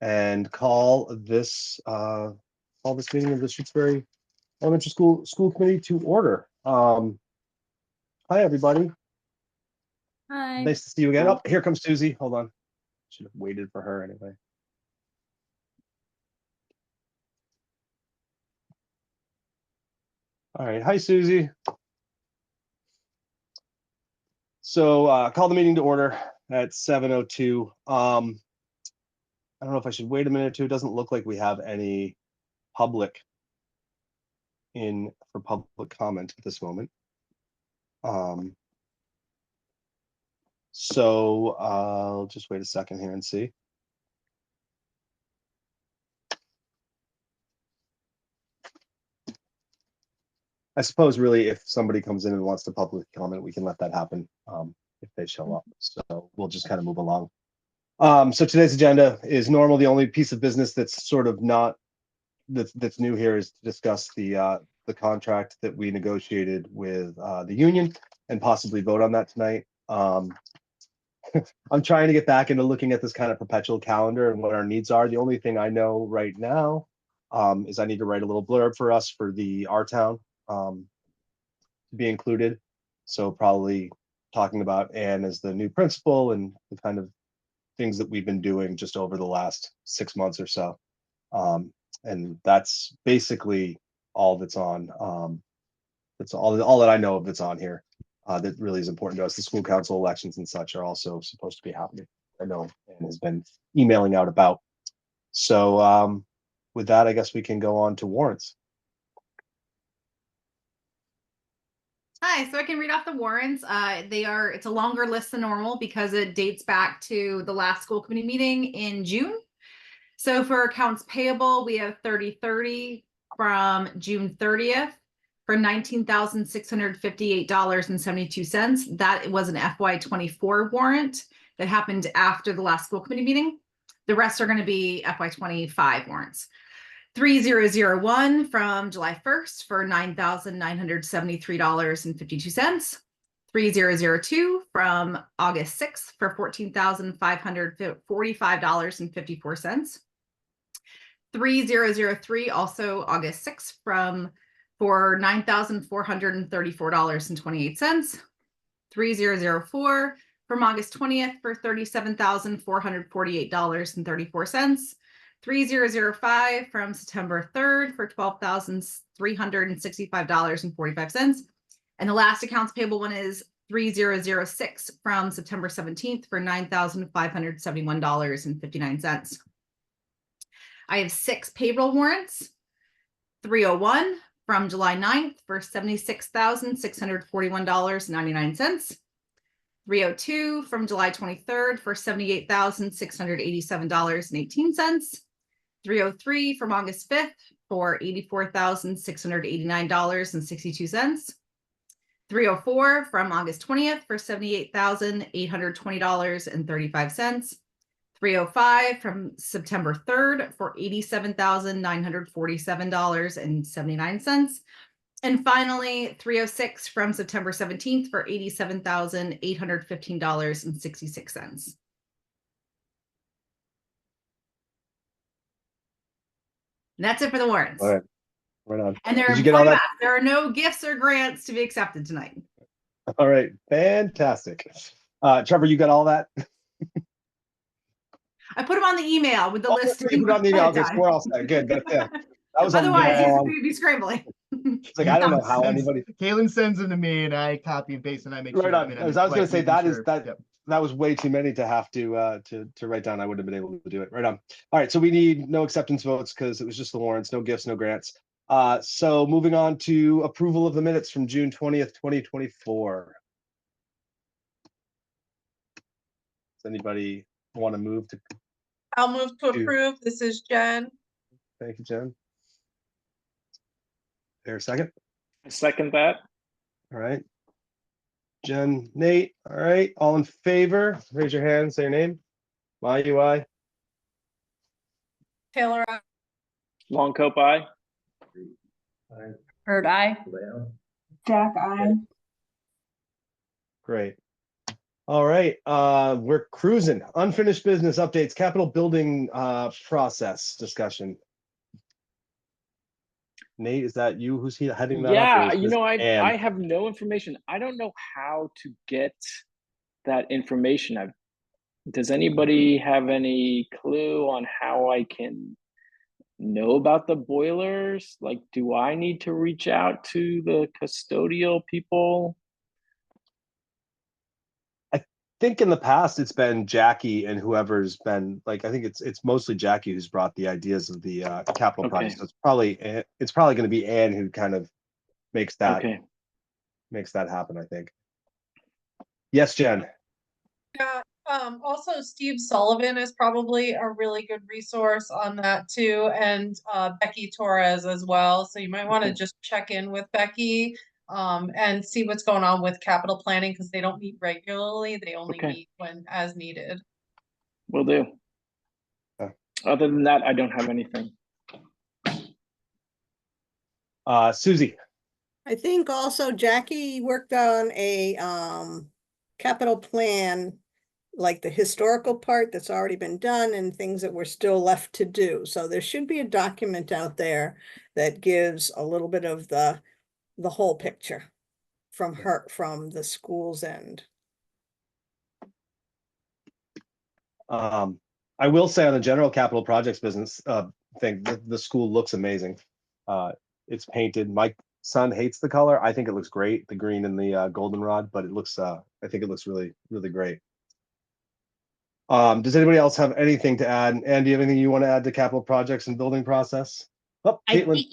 and call this meeting of the Shutesbury Elementary School Committee to order. Hi, everybody. Hi. Nice to see you again. Oh, here comes Susie. Hold on. Should have waited for her anyway. All right. Hi, Susie. So call the meeting to order at 7:02. I don't know if I should wait a minute or two. It doesn't look like we have any public in for public comment at this moment. So I'll just wait a second here and see. I suppose really if somebody comes in and wants to public comment, we can let that happen if they show up. So we'll just kind of move along. So today's agenda is normal. The only piece of business that's sort of not that's new here is to discuss the contract that we negotiated with the union and possibly vote on that tonight. I'm trying to get back into looking at this kind of perpetual calendar and what our needs are. The only thing I know right now is I need to write a little blurb for us for our town to be included. So probably talking about Anne as the new principal and the kind of things that we've been doing just over the last 6 months or so. And that's basically all that's on. That's all that I know of that's on here. That really is important to us. The school council elections and such are also supposed to be happening. I know Anne has been emailing out about. So with that, I guess we can go on to warrants. Hi, so I can read off the warrants. It's a longer list than normal because it dates back to the last school committee meeting in June. So for accounts payable, we have 3030 from June 30th for $19,658.72. That was an FY24 warrant that happened after the last school committee meeting. The rest are going to be FY25 warrants. 3001 from July 1st for $9,973.52. 3002 from August 6th for $14,545.54. 3003 also August 6th for $9,434.28. 3004 from August 20th for $37,448.34. 3005 from September 3rd for $12,365.45. And the last accounts payable one is 3006 from September 17th for $9,571.59. I have 6 payroll warrants. 301 from July 9th for $76,641.99. 302 from July 23rd for $78,687.18. 303 from August 5th for $84,689.62. 304 from August 20th for $78,820.35. 305 from September 3rd for $87,947.79. And finally, 306 from September 17th for $87,815.66. And that's it for the warrants. All right. Right on. And Did you get all that? There are no gifts or grants to be accepted tonight. All right. Fantastic. Trevor, you got all that? I put them on the email with the list. You put it on the email. Okay, so we're all set. Good. That was otherwise you'd be scrambling. It's like I don't know how anybody. Kaylin sends them to me, and I copy and paste, and I make sure. Right on. I was going to say that Yep. That was way too many to have to write down. I wouldn't have been able to do it. Right on. All right. So we need no acceptance votes because it was just the warrants, no gifts, no grants. So moving on to approval of the minutes from June 20th, 2024. Does anybody want to move to? I'll move to approve. This is Jen. Thank you, Jen. There a second? I second that. All right. Jen, Nate. All right. All in favor? Raise your hand. Say your name. UI. Taylor. Long coat aye. Heard aye. Jack, aye. Great. All right, we're cruising. Unfinished business updates, capital building process discussion. Nate, is that you who's heading that up? or Yeah, is this I Ann? have no information. I don't know how to get that information. Does anybody have any clue on how I can know about the boilers? Like, do I need to reach out to the custodial people? Think in the past it's been Jackie and whoever's been like, I think it's mostly Jackie who's brought the ideas of the capital Okay. project. So it's probably going to be Ann who kind of makes that Okay. happen, I think. Yes, Jen. Yeah, also Steve Sullivan is probably a really good resource on that too, and Becky Torres as well. So you might want to Okay. just check in with Becky and see what's going on with capital planning because they don't meet regularly. They only Okay. meet when as needed. Will do. Okay. Other than that, I don't have anything. Susie. I think also Jackie worked on a capital plan, like the historical part that's already been done and things that were still left to do. So there should be a document out there that gives a little bit of the whole picture from her, from the school's end. I will say on the general capital projects business thing, the school looks amazing. It's painted. My son hates the color. I think it looks great, the green and the goldenrod, but it looks I think it looks really, really great. Does anybody else have anything to add? And do you have anything you want to add to capital projects and building process? Oh, Caitlin.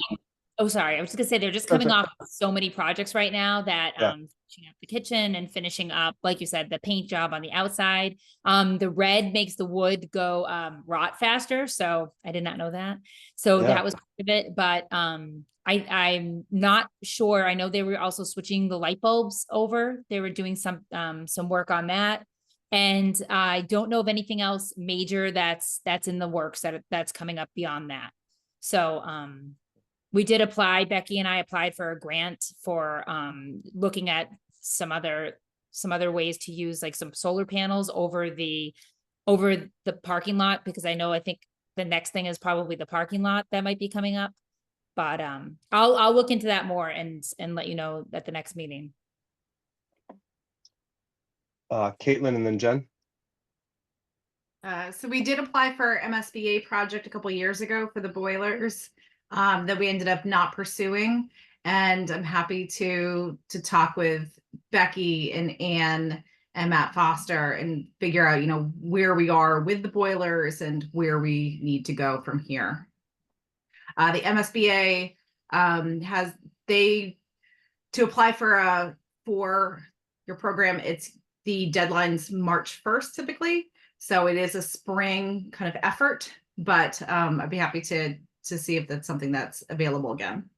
Oh, sorry. I was just gonna say they're just That's coming right. off so many projects right now that Yeah. finishing up the kitchen and finishing up, like you said, the paint job on the outside. The red makes the wood go rot faster. So I did not know that. So Yeah. that was part of it. But I'm not sure. I know they were also switching the light bulbs over. They were doing some work on that. And I don't know of anything else major that's in the works that's coming up beyond that. So we did apply, Becky and I applied for a grant for looking at some other ways to use like some solar panels over the parking lot, because I think the next thing is probably the parking lot that might be coming up. But I'll look into that more and let you know at the next meeting. Caitlin and then Jen. So we did apply for MSBA project a couple years ago for the boilers that we ended up not pursuing. And I'm happy to talk with Becky and Ann and Matt Foster and figure out, where we are with the boilers and where we need to go from here. The MSBA to apply for your program, it's the deadline's March 1st typically. So it is a spring kind of effort, but I'd be happy to see if that's something that's available again.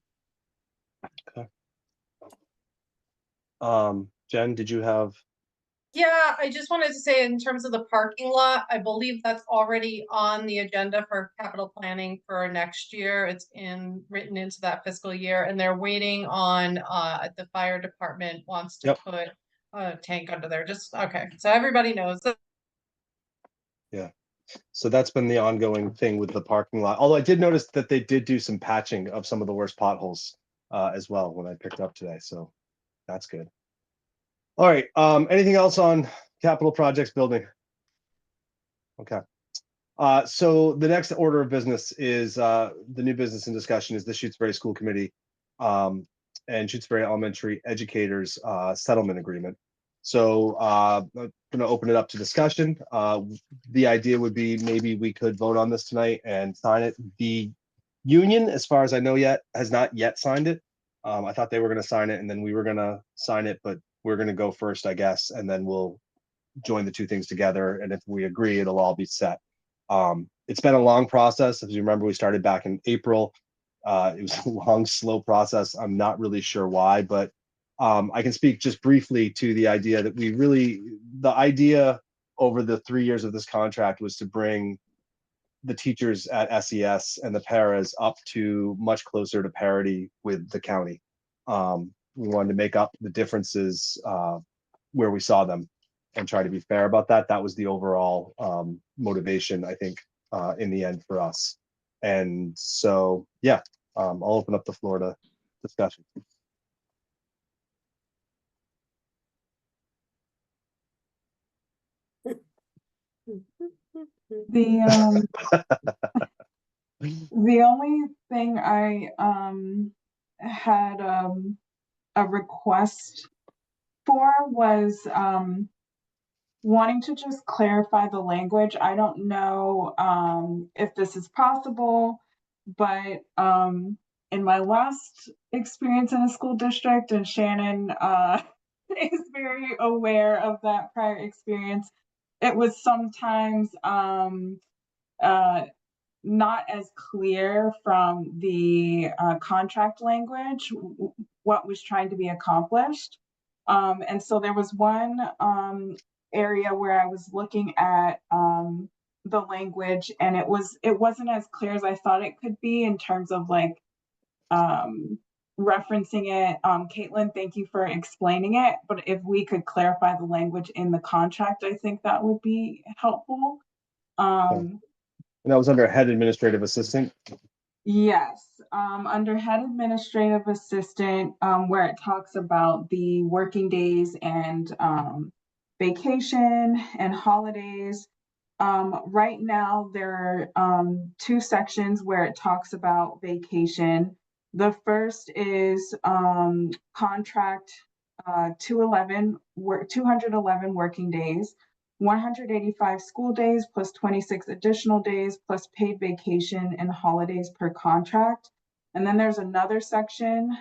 Okay. Jen, did you have? Yeah, I just wanted to say in terms of the parking lot, I believe that's already on the agenda for capital planning for next year. It's written into that fiscal year, and they're waiting on the fire department wants to put a tank under there. Just okay, so everybody knows that. Yeah. So that's been the ongoing thing with the parking lot. Although I did notice that they did do some patching of some of the worst potholes as well when I picked up today. So that's good. All right. Anything else on capital projects building? Okay. So the next order of business is the new business in discussion is the Shutesbury School Committee and Shutesbury Elementary Educators Settlement Agreement. So I'm going to open it up to discussion. The idea would be maybe we could vote on this tonight and sign it. The union, as far as I know yet, has not yet signed it. I thought they were going to sign it and then we were going to sign it, but we're going to go first, I guess, and then we'll join the two things together. And if we agree, it'll all be set. It's been a long process. As you remember, we started back in April. It was a long, slow process. I'm not really sure why, but I can speak just briefly to the idea that the idea over the 3 years of this contract was to bring the teachers at SES and the paras up to much closer to parity with the county. We wanted to make up the differences where we saw them. and try to be fair about that. That was the overall motivation, I think, in the end for us. And so, yeah, I'll open up the floor to discussion. The the only thing I had a request for was wanting to just clarify the language. I don't know if this is possible, but in my last experience in a school district, and Shannon is very aware of that prior experience, it was sometimes not as clear from the contract language what was trying to be accomplished. And so there was one area where I was looking at the language, and it wasn't as clear as I thought it could be in terms of like referencing it. Caitlin, thank you for explaining it, but if we could clarify the language in the contract, I think that would be helpful. And that was under head administrative assistant. Yes, under head administrative assistant, where it talks about the working days and vacation and holidays. Right now, there are two sections where it talks about vacation. The first is contract 211 working days, 185 school days plus 26 additional days plus paid vacation and holidays per contract. And then there's another section,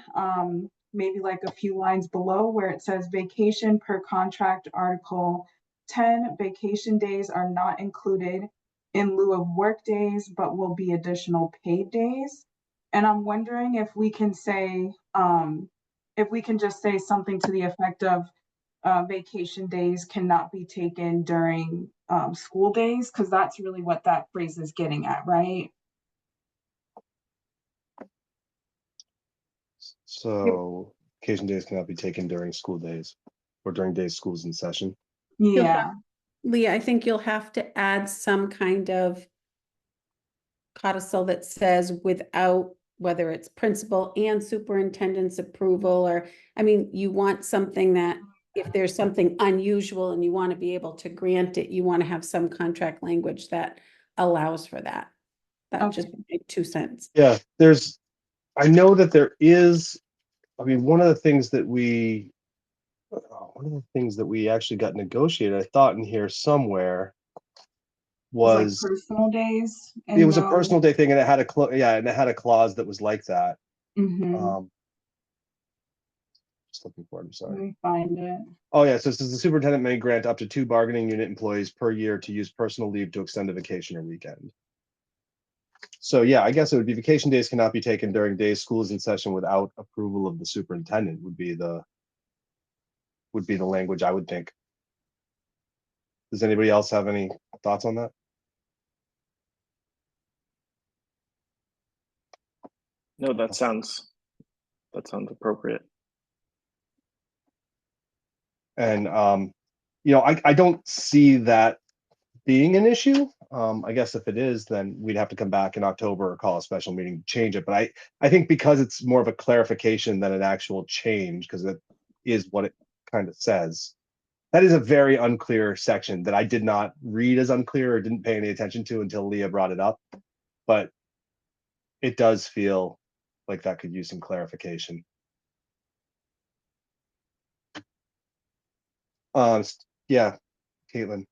maybe like a few lines below, where it says vacation per contract article 10, vacation days are not included in lieu of work days, but will be additional paid days. And I'm wondering if we can say, if we can just say something to the effect of vacation days cannot be taken during school days, because that's really what that phrase is getting at, right? So vacation days cannot be taken during school days or during days schools in session. Yeah. Leah, I think you'll have to add some kind of codicil that says without, whether it's principal and superintendent's approval, or, I mean, you want something that if there's something unusual and you want to be able to grant it, you want to have some contract language that allows for that. That Okay. just make 2 cents. Yeah, I know that there is, I mean, one of the things that we actually got negotiated, I thought in here somewhere, was like personal days. it was a personal day thing, and it had a clause that was like that. Mm-hmm. Just looking for it, I'm Let sorry. me find it. Oh yeah, so it says the superintendent may grant up to 2 bargaining unit employees per year to use personal leave to extend a vacation or weekend. So yeah, I guess it would be vacation days cannot be taken during days schools in session without approval of the superintendent would be the language I would think. Does anybody else have any thoughts on that? No, that sounds appropriate. And you know, I don't see that being an issue. I guess if it is, then we'd have to come back in October or call a special meeting to change it. But I think because it's more of a clarification than an actual change, because it is what it kind of says. That is a very unclear section that I did not read as unclear or didn't pay any attention to until Leah brought it up. But it does feel like that could use some clarification. Yeah, Caitlin.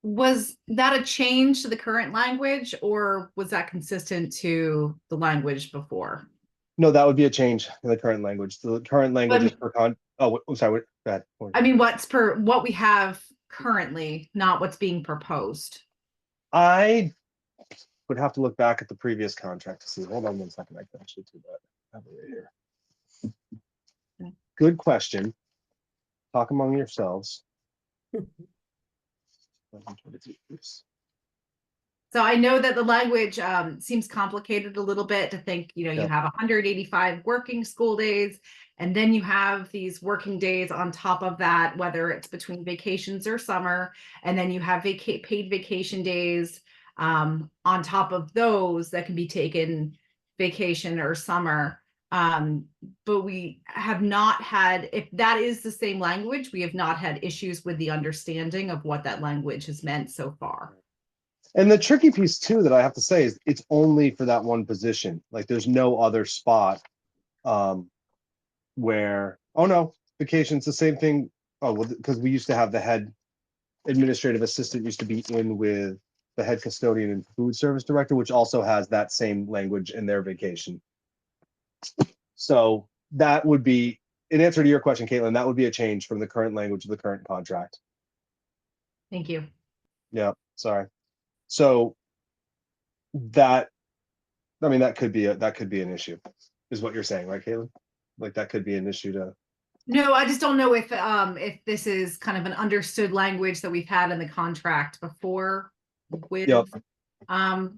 Was that a change to the current language, or was that consistent to the language before? No, that would be a change in the current language. The current language is per con. Oh, I'm sorry. Go ahead. I mean, what we have currently, not what's being proposed. I would have to look back at the previous contract to see. Hold on 1 second. I can actually do that. I have it right here. Good question. Talk among yourselves. So I know that the language seems complicated a little bit to think, you Yeah. have 185 working school days, and then you have these working days on top of that, whether it's between vacations or summer, and then you have paid vacation days on top of those that can be taken vacation or summer. But we have not had, if that is the same language, we have not had issues with the understanding of what that language has meant so far. And the tricky piece too that I have to say is it's only for that one position. Like there's no other spot where, oh no, vacation's the same thing. Oh, well, because we used to have the head administrative assistant used to be in with the head custodian and food service director, which also has that same language in their vacation. So that would be, in answer to your question, Caitlin, that would be a change from the current language of the current contract. Thank you. Yeah, sorry. So that, I mean, that could be an issue, is what you're saying, right, Caitlin? Like that could be an issue to. No, I just don't know if this is kind of an understood language that we've had in the contract before with Yep.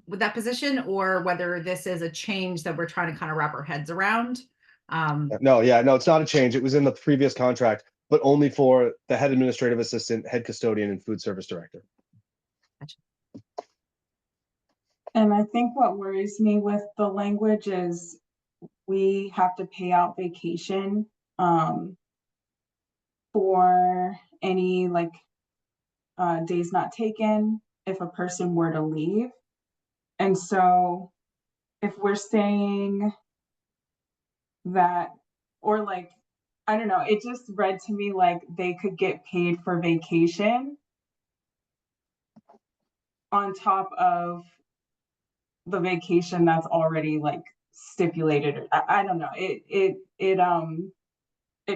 with that position, or whether this is a change that we're trying to kind of wrap our heads around. No, yeah, no, it's not a change. It was in the previous contract, but only for the head administrative assistant, head custodian, and food service director. And I think what worries me with the language is we have to pay out vacation for any like days not taken if a person were to leave. And so if we're saying that, or like, I don't know, it just read to me like they could get paid for vacation on top of the vacation that's already like stipulated. I don't know. It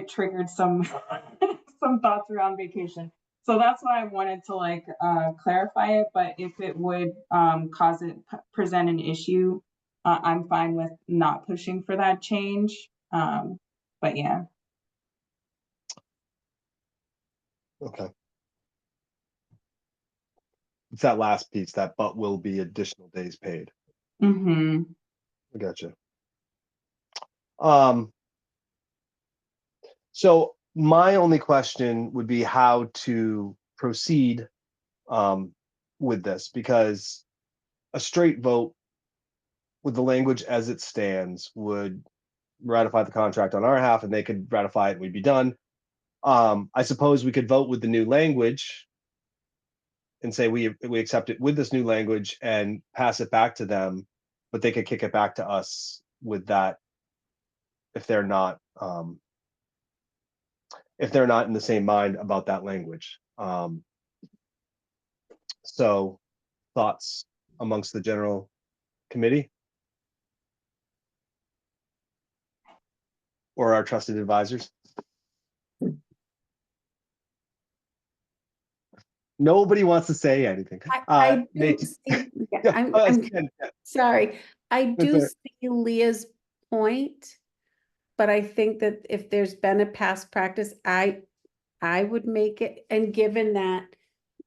triggered some some thoughts around vacation. So that's why I wanted to like clarify it. But if it would present an issue, I'm fine with not pushing for that change. But yeah. Okay. It's that last piece, that but will be additional days paid. Mm-hmm. I gotcha. So my only question would be how to proceed with this, because a straight vote with the language as it stands would ratify the contract on our half and they could ratify it and we'd be done. I suppose we could vote with the new language and say we accept it with this new language and pass it back to them, but they could kick it back to us with that if they're not in the same mind about that language. So thoughts amongst the general committee or our trusted advisors? Nobody wants to say anything. I do Nate. see, yeah, Yeah, I'm Ken, yeah. sorry. I That's do all right. see Leah's point, but I think that if there's been a past practice, I would make it, and given that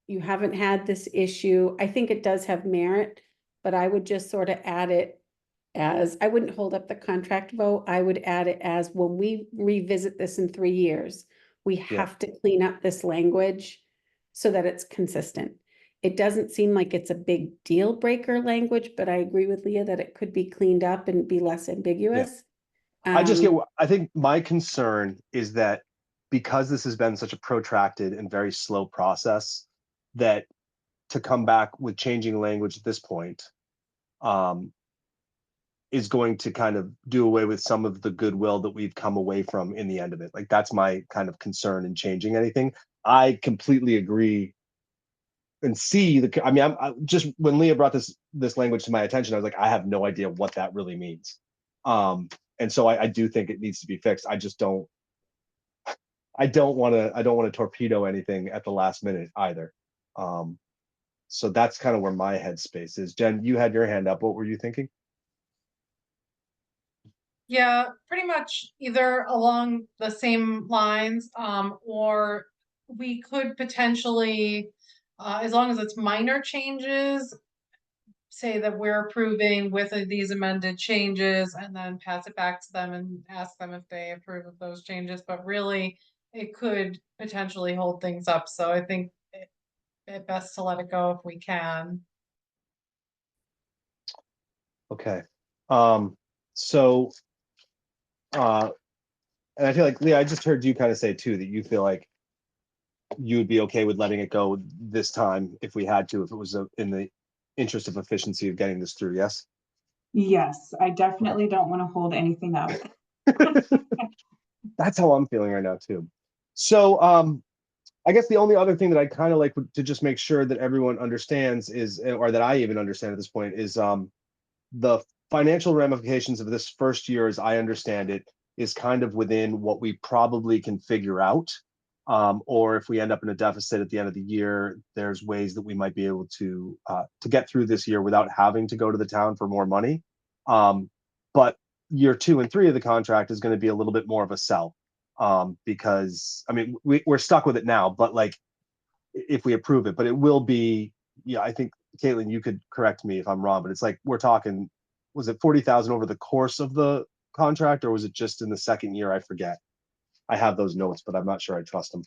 you haven't had this issue, I think it does have merit, but I would just sort of add it as, I wouldn't hold up the contract vote. I would add it as when we revisit this in 3 years, we have to clean up this language so that it's consistent. It doesn't seem like it's a big deal breaker language, but I agree with Leah that it could be cleaned up and be less ambiguous. I think my concern is that because this has been such a protracted and very slow process, that to come back with changing language at this point is going to kind of do away with some of the goodwill that we've come away from in the end of it. Like that's my kind of concern in changing anything. I completely agree and see the, I mean, I just, when Leah brought this language to my attention, I was like, I have no idea what that really means. And so I do think it needs to be fixed. I just don't want to torpedo anything at the last minute either. So that's kind of where my headspace is. Jen, you had your hand up. What were you thinking? Yeah, pretty much either along the same lines, or we could potentially, as long as it's minor changes, say that we're approving with these amended changes and then pass it back to them and ask them if they approve of those changes, but really it could potentially hold things up. So I think it best to let it go if we can. Okay. So, and I feel like, Leah, I just heard you kind of say too, that you feel like you would be okay with letting it go this time if we had to, if it was in the interest of efficiency of getting this through, yes? Yes, I definitely don't want to hold anything up. That's how I'm feeling right now too. So, I guess the only other thing that I'd kind of like to just make sure that everyone understands is, or that I even understand at this point, is the financial ramifications of this first year, as I understand it, is kind of within what we probably can figure out. Or if we end up in a deficit at the end of the year, there's ways that we might be able to get through this year without having to go to the town for more money. But year 2 and 3 of the contract is going to be a little bit more of a sell. Because I mean, we're stuck with it now, but like if we approve it, but it will be, yeah, I think Caitlin, you could correct me if I'm wrong, but it's like, we're talking, was it 40,000 over the course of the contract, or was it just in the second year? I forget. I have those notes, but I'm not sure I trust them.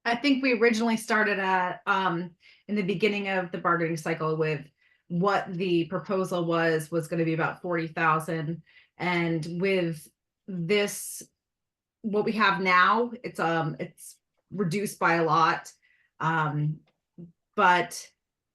I think we originally started at, in the beginning of the bargaining cycle with what the proposal was going to be about 40,000. And with this, what we have now, it's reduced by a lot. But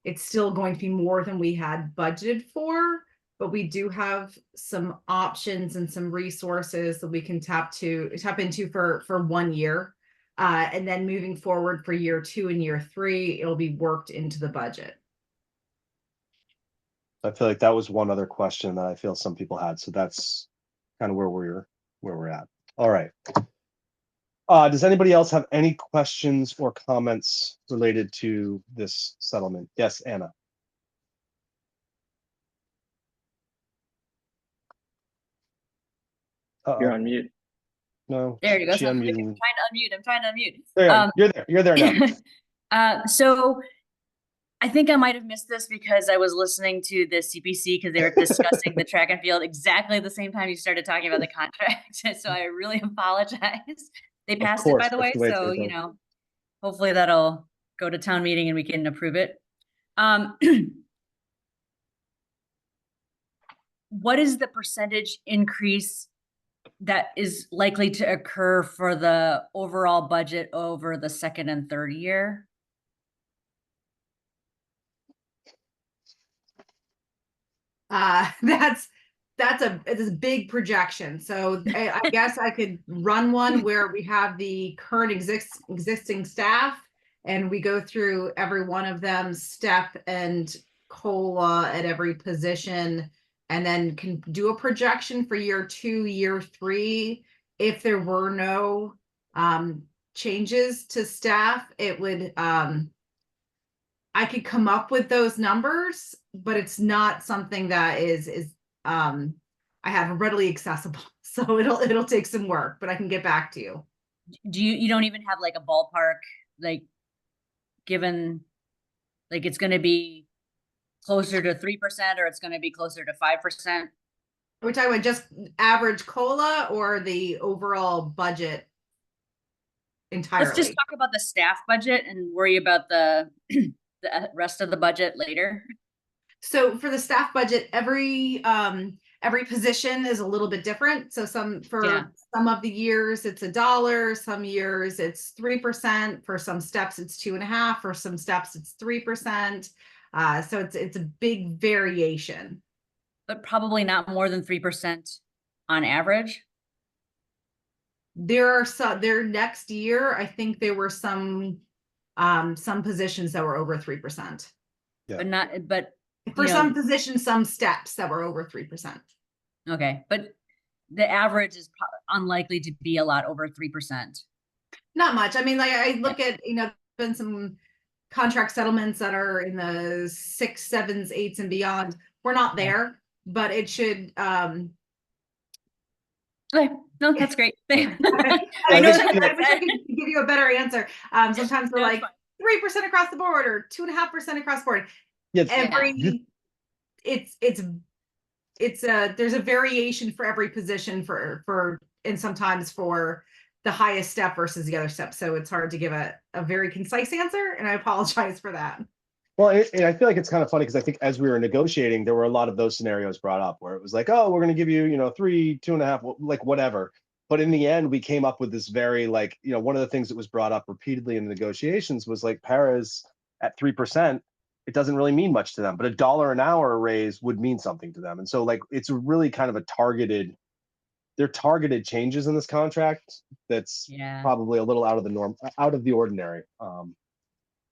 it's still going to be more than we had budgeted for, but we do have some options and some resources that we can tap into for 1 year. And then moving forward for year 2 and year 3, it'll be worked into the budget. I feel like that was one other question that I feel some people had. So that's kind of where we're at. All right. Does anybody else have any questions or comments related to this settlement? Yes, Anna. You're on mute. No. There you go. She So I'm unmuted. trying to unmute. There you are. You're there. You're there now. So I think I might have missed this because I was listening to the CPC because they were discussing the track and field exactly at the same time you started talking about the contract. So I really apologize. They passed it, by the way. So, you know, hopefully that'll go to town meeting and we can approve it. What is the percentage increase that is likely to occur for the overall budget over the second and third year? It's a big projection. So I guess I could run one where we have the current existing staff and we go through every one of them, step and COLA at every position, and then can do a projection for year 2, year 3. If there were no changes to staff, it would I could come up with those numbers, but it's not something that is I have readily accessible. So it'll take some work, but I can get back to you. Do you don't even have like a ballpark, like given like it's going to be closer to 3% or it's going to be closer to 5%? We're talking about just average COLA or the overall budget entirely? Let's just talk about the staff budget and worry about the rest of the budget later. So for the staff budget, every position is a little bit different. So some of the years it's $1, some years it's 3%, for some steps it's 2.5%, for some steps it's 3%. So it's a big variation. But probably not more than 3% on average. There next year, I think there were some positions that were over 3%. Yeah. But for some positions, some steps that were over 3%. Okay, but the average is unlikely to be a lot over 3%. Not much. I mean, like I look at, been some contract settlements that are in the 6, 7s, 8s and beyond. We're not there, but it should. Okay, no, that's great. I wish I could give you a better answer. Sometimes we're like 3% across the board or 2.5% across the board. Yeah, there's a variation for every position and sometimes for the highest step versus the other step. So it's hard to give a very concise answer, and I apologize for that. Well, and I feel like it's kind of funny because I think as we were negotiating, there were a lot of those scenarios brought up where it was like, oh, we're going to give you, 3, 2.5, like whatever. But in the end, we came up with this very like, one of the things that was brought up repeatedly in the negotiations was like paras at 3%, it doesn't really mean much to them, but $1 an hour raise would mean something to them. And so like, it's really kind of they're targeted changes in this contract. That's Yeah. probably a little out of the norm, out of the ordinary.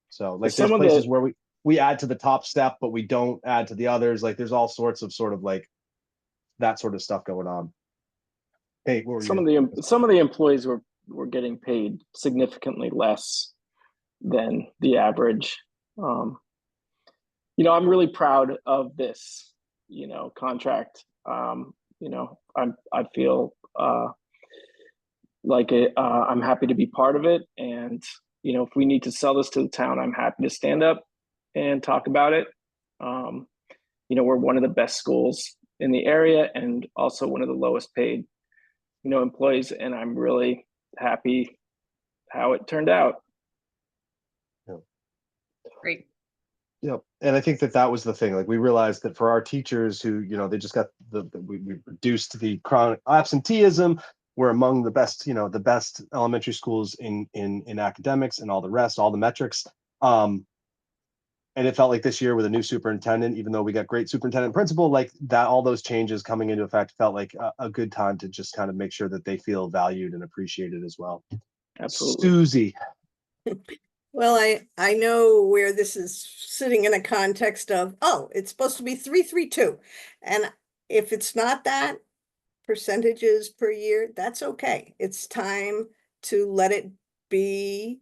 So like Some there's of the- places where we add to the top step, but we don't add to the others. Like there's all sorts of sort of like that sort of stuff going on. Hey, what were some you? of the employees were getting paid significantly less than the average. I'm really proud of this, contract. I feel like I'm happy to be part of it, and if we need to sell this to the town, I'm happy to stand up and talk about it. We're one of the best schools in the area and also one of the lowest paid, employees, and I'm really happy how it turned out. Great. Yep. And I think that was the thing. Like we realized that for our teachers who, they just got we reduced the chronic absenteeism. We're among the best, the best elementary schools in academics and all the rest, all the metrics. And it felt like this year with a new superintendent, even though we got great superintendent principal, like that, all those changes coming into effect felt like a good time to just kind of make sure that they feel valued and appreciated as well. Absolutely. Susie. Well, I know where this is sitting in a context of, oh, it's supposed to be 332. And if it's not that percentages per year, that's okay. It's time to let it be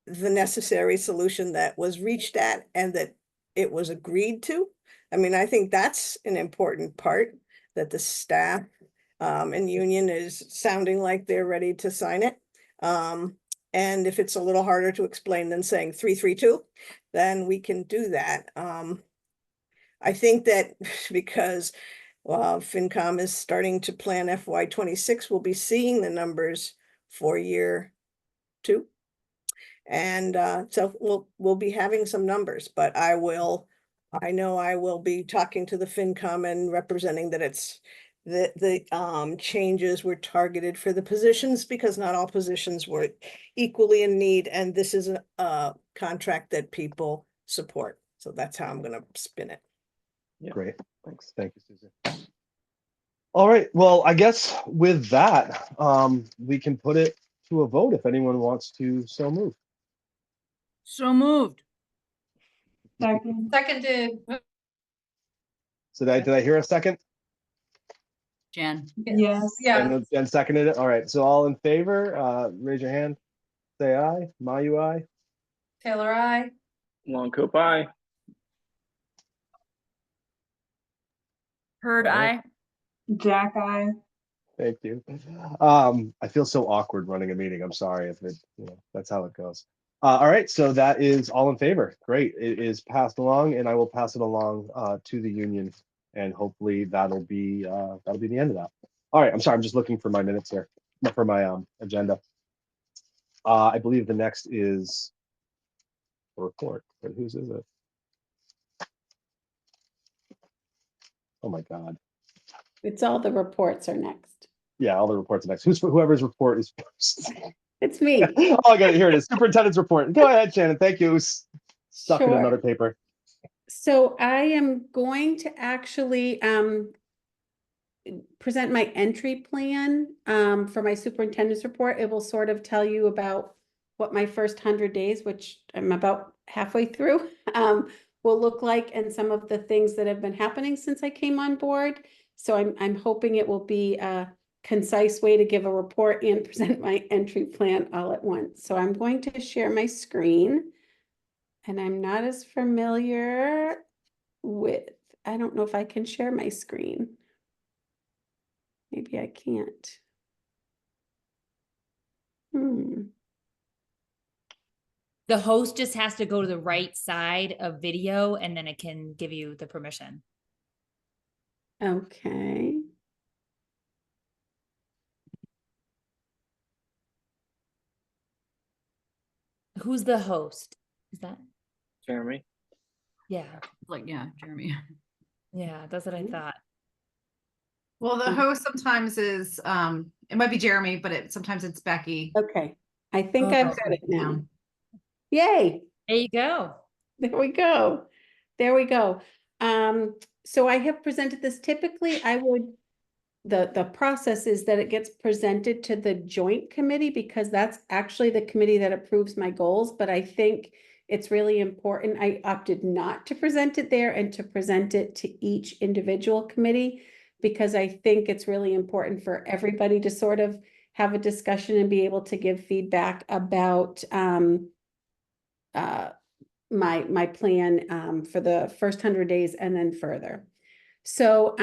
the necessary solution that was reached at and that it was agreed to. I mean, I think that's an important part, that the staff and union is sounding like they're ready to sign it. And if it's a little harder to explain than saying 332, then we can do that. I think that because FinCom is starting to plan FY26, we'll be seeing the numbers for year 2. And so we'll be having some numbers, but I know I will be talking to the FinCom and representing that it's the changes were targeted for the positions because not all positions were equally in need, and this is a contract that people support. So that's how I'm gonna spin it. Yeah. Great. Thanks. Thank you, Susie. All right. Well, I guess with that, we can put it to a vote if anyone wants to so move. So moved. Seconded. So did I hear a second? Jen. Yes. Yeah. Jen seconded it. All right. So all in favor, raise your hand. Say aye. Mayu, aye. Taylor, I. Long Coop, aye. Heard All right. I. Jack, I. Thank you. I feel so awkward running a meeting. I'm sorry if it, that's how it goes. All right, so that is all in favor. Great. It is passed along, and I will pass it along to the union, and hopefully that'll be the end of that. All right, I'm sorry. I'm just looking for my minutes here, for my agenda. I believe the next is a report, but whose is it? Oh my God. It's all the reports are next. Yeah, all the reports are next. Whoever's report is first. It's me. Oh, I got it. Here it is. Superintendent's report. Go ahead, Shannon. Thank you. It was stuck in Sure. another paper. So I am going to actually present my entry plan for my superintendent's report. It will sort of tell you about what my first 100 days, which I'm about halfway through, will look like, and some of the things that have been happening since I came on board. So I'm hoping it will be a concise way to give a report and present my entry plan all at once. So I'm going to share my screen, and I'm not as familiar with, I don't know if I can share my screen. Maybe I can't. The host just has to go to the right side of video and then it can give you the permission. Okay. Who's the host? Is that? Jeremy? Yeah, Like, yeah, Jeremy. yeah, that's what I thought. Well, the Um, host sometimes is, it might be Jeremy, but sometimes it's Becky. Okay, I think I've Oh, got it now. down. Yay, There you go. there we go. There we go. So I have presented this. Typically, I would, the process is that it gets presented to the joint committee because that's actually the committee that approves my goals, but I think it's really important. I opted not to present it there and to present it to each individual committee because I think it's really important for everybody to sort of have a discussion and be able to give feedback about my plan for the first 100 days and then further. So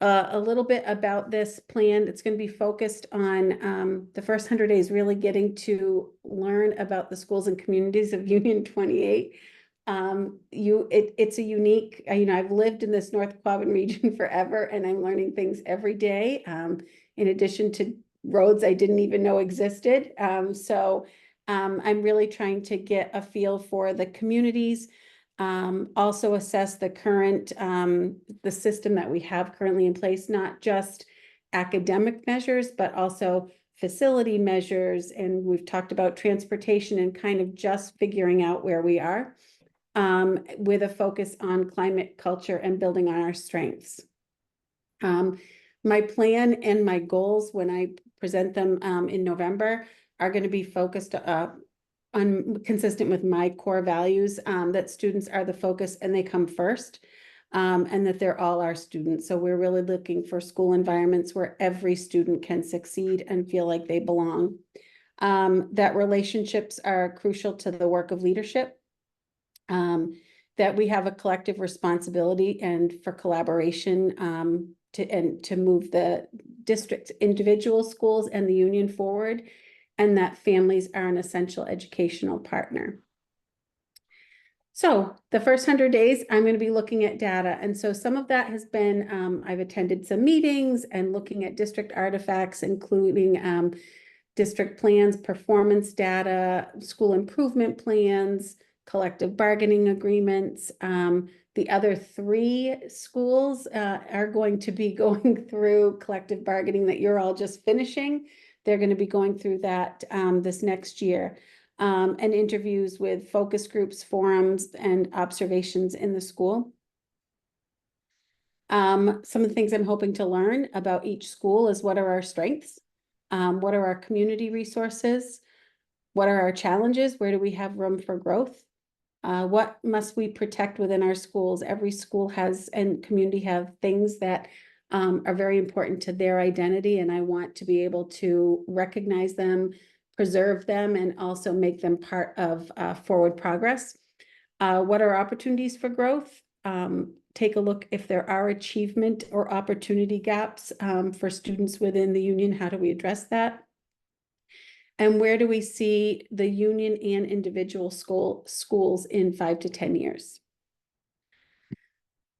a little bit about this plan. It's going to be focused on the first 100 days, really getting to learn about the schools and communities of Union 28. It's a unique, I've lived in this North Quabbin region forever and I'm learning things every day. In addition to roads I didn't even know existed. I'm really trying to get a feel for the communities. Also assess the current, the system that we have currently in place, not just academic measures, but also facility measures. And we've talked about transportation and kind of just figuring out where we are, with a focus on climate, culture, and building on our strengths. My plan and my goals when I present them in November are going to be focused consistent with my core values, that students are the focus and they come first, and that they're all our students. So we're really looking for school environments where every student can succeed and feel like they belong. That relationships are crucial to the work of leadership, that we have a collective responsibility and for collaboration to move the district's individual schools and the union forward, and that families are an essential educational partner. So the first 100 days, I'm going to be looking at data. And so some of that has been, I've attended some meetings and looking at district artifacts, including district plans, performance data, school improvement plans, collective bargaining agreements. The other 3 schools are going to be going through collective bargaining that you're all just finishing. They're going to be going through that this next year, and interviews with focus groups, forums, and observations in the school. Some of the things I'm hoping to learn about each school is what are our strengths? What are our community resources? What are our challenges? Where do we have room for growth? What must we protect within our schools? Every school has and community have things that are very important to their identity, and I want to be able to recognize them, preserve them, and also make them part of forward progress. What are opportunities for growth? Take a look if there are achievement or opportunity gaps for students within the union. How do we address that? And where do we see the union and individual schools in 5 to 10 years?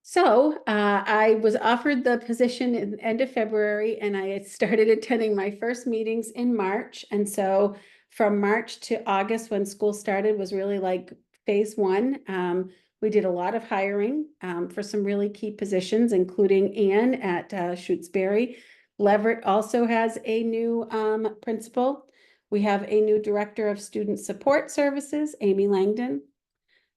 So I was offered the position in the end of February, and I had started attending my first meetings in March. And so from March to August, when school started, was really like phase 1. We did a lot of hiring for some really key positions, including Anne at Shutesbury. Leverett also has a new principal. We have a new director of student support services, Amy Langdon.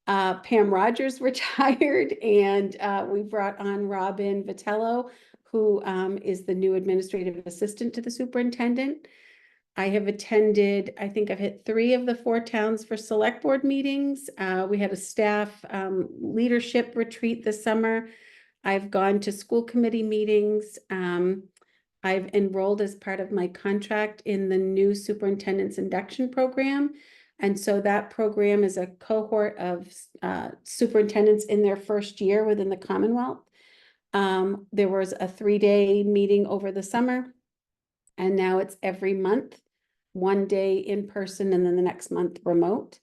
Pam Rogers retired, and we brought on Robin Vitello, who is the new administrative assistant to the superintendent. I have attended, I think I've hit 3 of the 4 towns for select board meetings. We had a staff leadership retreat this summer. I've gone to school committee meetings. I've enrolled as part of my contract in the new superintendent's induction program. And so that program is a cohort of superintendents in their first year within the Commonwealth. There was a 3-day meeting over the summer, and now it's every month one day in person and then the next month remote.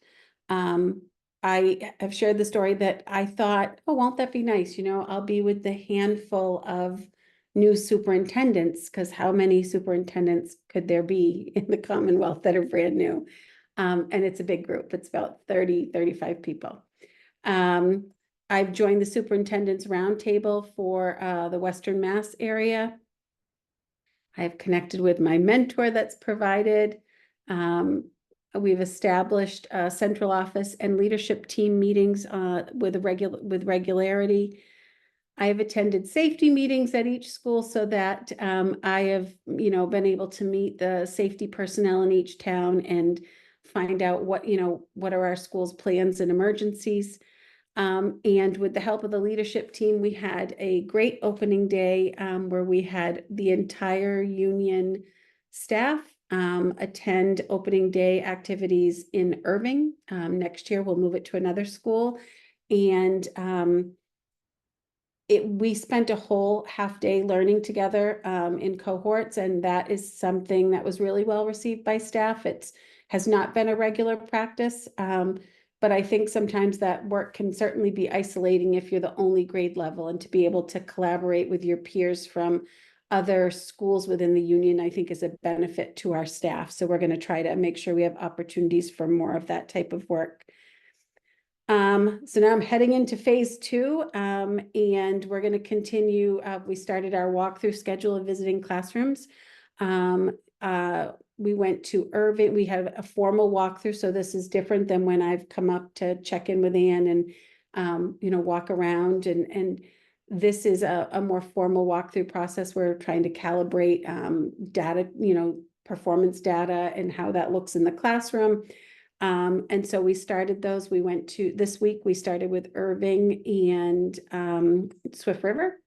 I have shared the story that I thought, oh, won't that be nice? You know, I'll be with the handful of new superintendents, because how many superintendents could there be in the Commonwealth that are brand new? And it's a big group. It's about 30, 35 people. I've joined the superintendent's roundtable for the Western Mass area. I've connected with my mentor that's provided. We've established central office and leadership team meetings with regularity. I have attended safety meetings at each school so that I have, you know, been able to meet the safety personnel in each town and find out what, you know, what are our school's plans and emergencies. And with the help of the leadership team, we had a great opening day where we had the entire union staff attend opening day activities in Irving. Next year, we'll move it to another school. And we spent a whole half day learning together in cohorts, and that is something that was really well received by staff. It has not been a regular practice, but I think sometimes that work can certainly be isolating if you're the only grade level, and to be able to collaborate with your peers from other schools within the union, I think is a benefit to our staff. So we're going to try to make sure we have opportunities for more of that type of work. So now I'm heading into phase 2, and we're going to continue. We started our walkthrough schedule of visiting classrooms. We went to Irving. We had a formal walkthrough, so this is different than when I've come up to check in with Ann and, you know, walk around. And this is a more formal walkthrough process. We're trying to calibrate data, you know, performance data and how that looks in the classroom. And so we started those. We went to this week, we started with Irving and Swift River.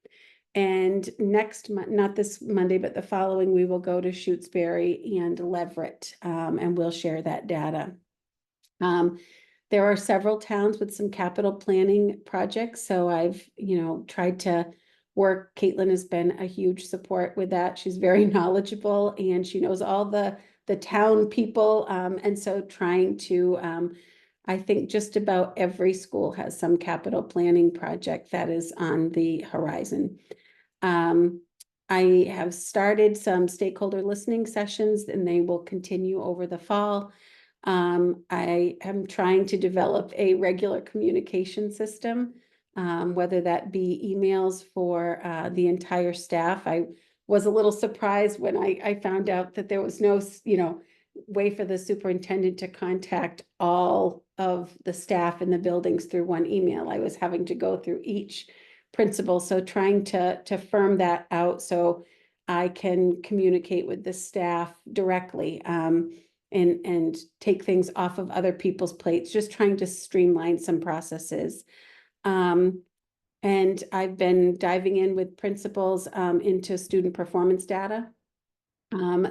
And next month, not this Monday, but the following, we will go to Shutesbury and Leverett, and we'll share that data. There are several towns with some capital planning projects. So I've, you know, tried to work. Caitlin has been a huge support with that. She's very knowledgeable and she knows all the town people. And so trying to, I think just about every school has some capital planning project that is on the horizon. I have started some stakeholder listening sessions and they will continue over the fall. I am trying to develop a regular communication system, whether that be emails for the entire staff. I was a little surprised when I found out that there was no, you know, way for the superintendent to contact all of the staff in the buildings through one email. I was having to go through each principal. So trying to firm that out so I can communicate with the staff directly and take things off of other people's plates, just trying to streamline some processes. And I've been diving in with principals into student performance data.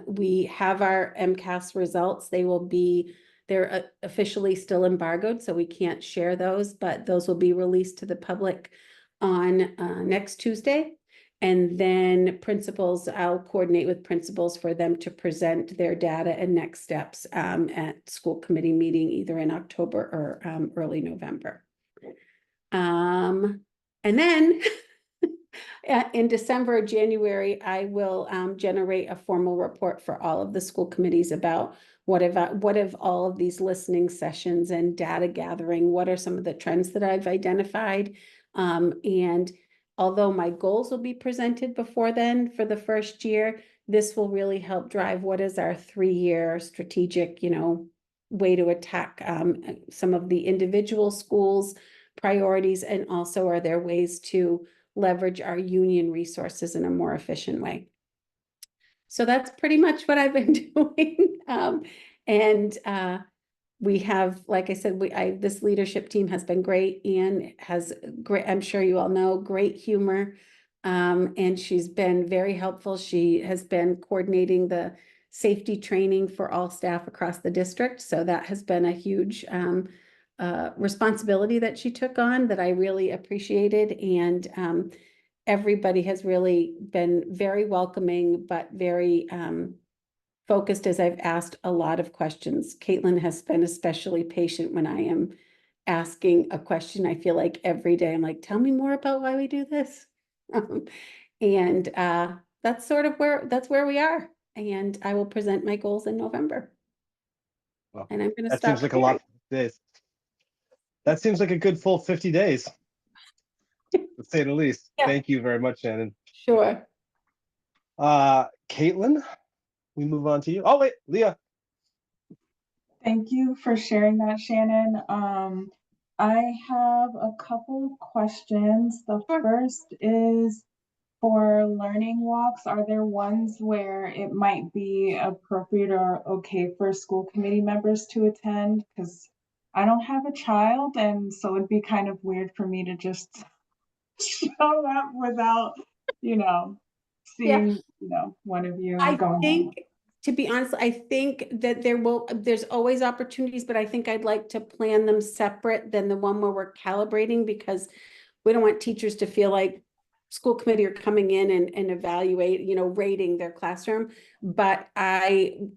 We have our MCAS results. They're officially still embargoed, so we can't share those, but those will be released to the public on next Tuesday. And then principals, I'll coordinate with principals for them to present their data and next steps at school committee meeting, either in October or early November. And then in December or January, I will generate a formal report for all of the school committees about what have all of these listening sessions and data gathering, what are some of the trends that I've identified. And although my goals will be presented before then for the first year, this will really help drive what is our 3-year strategic, you know, way to attack some of the individual schools' priorities, and also are there ways to leverage our union resources in a more efficient way. So that's pretty much what I've been doing. We have, like I said, this leadership team has been great. Anne has great, I'm sure you all know, great humor. And she's been very helpful. She has been coordinating the safety training for all staff across the district. So that has been a huge responsibility that she took on that I really appreciated. And everybody has really been very welcoming, but very focused as I've asked a lot of questions. Caitlin has been especially patient when I am asking a question. I feel like every day I'm like, tell me more about why we do this. And that's sort of where we are. And I will present my goals in November. Well, And I'm going to that stop. seems like a lot of days. That seems like a good full 50 days, to say the least. Yeah. Thank you very much, Shannon. Sure. Caitlin, we move on to you. Oh, wait, Leah. Thank you for sharing that, Shannon. I have a couple of questions. The first is for learning walks. Are there ones where it might be appropriate or okay for school committee members to attend? Because I don't have a child, and so it'd be kind of weird for me to just show up without, seeing, one of you I going on. think, to be honest, I think that there's always opportunities, but I think I'd like to plan them separate than the one where we're calibrating, because we don't want teachers to feel like school committee are coming in and evaluate, rating their classroom. But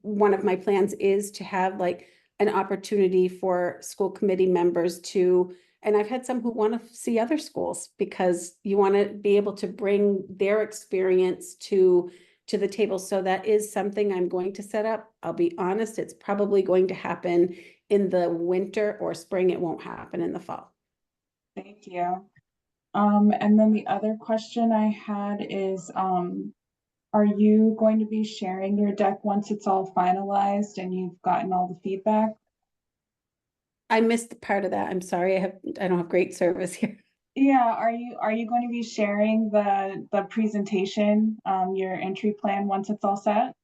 one of my plans is to have like an opportunity for school committee members to, and I've had some who want to see other schools, because you want to be able to bring their experience to the table. So that is something I'm going to set up. I'll be honest, it's probably going to happen in the winter or spring. It won't happen in the fall. Thank you. And then the other question I had is, are you going to be sharing your deck once it's all finalized and you've gotten all the feedback? I missed the part of that. I'm sorry. I don't have great service here. Yeah, are you going to be sharing the presentation, your entry plan once it's all set?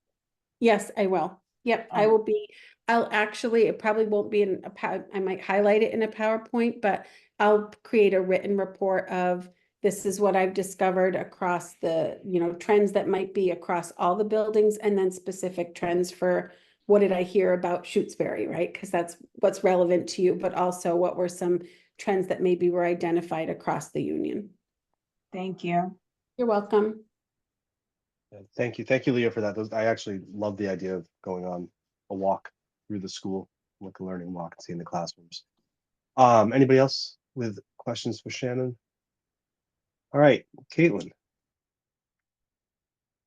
Yes, I will. Yep, I will be. It probably won't be I might highlight it in a PowerPoint, but I'll create a written report of this is what I've discovered across the, trends that might be across all the buildings, and then specific trends for what did I hear about Shutesbury, right? Because that's what's relevant to you, but also what were some trends that maybe were identified across the union. Thank you. You're welcome. Thank you, Leah, for that. I actually love the idea of going on a walk through the school, like a learning walk, and seeing the classrooms. Anybody else with questions for Shannon? All right, Caitlin.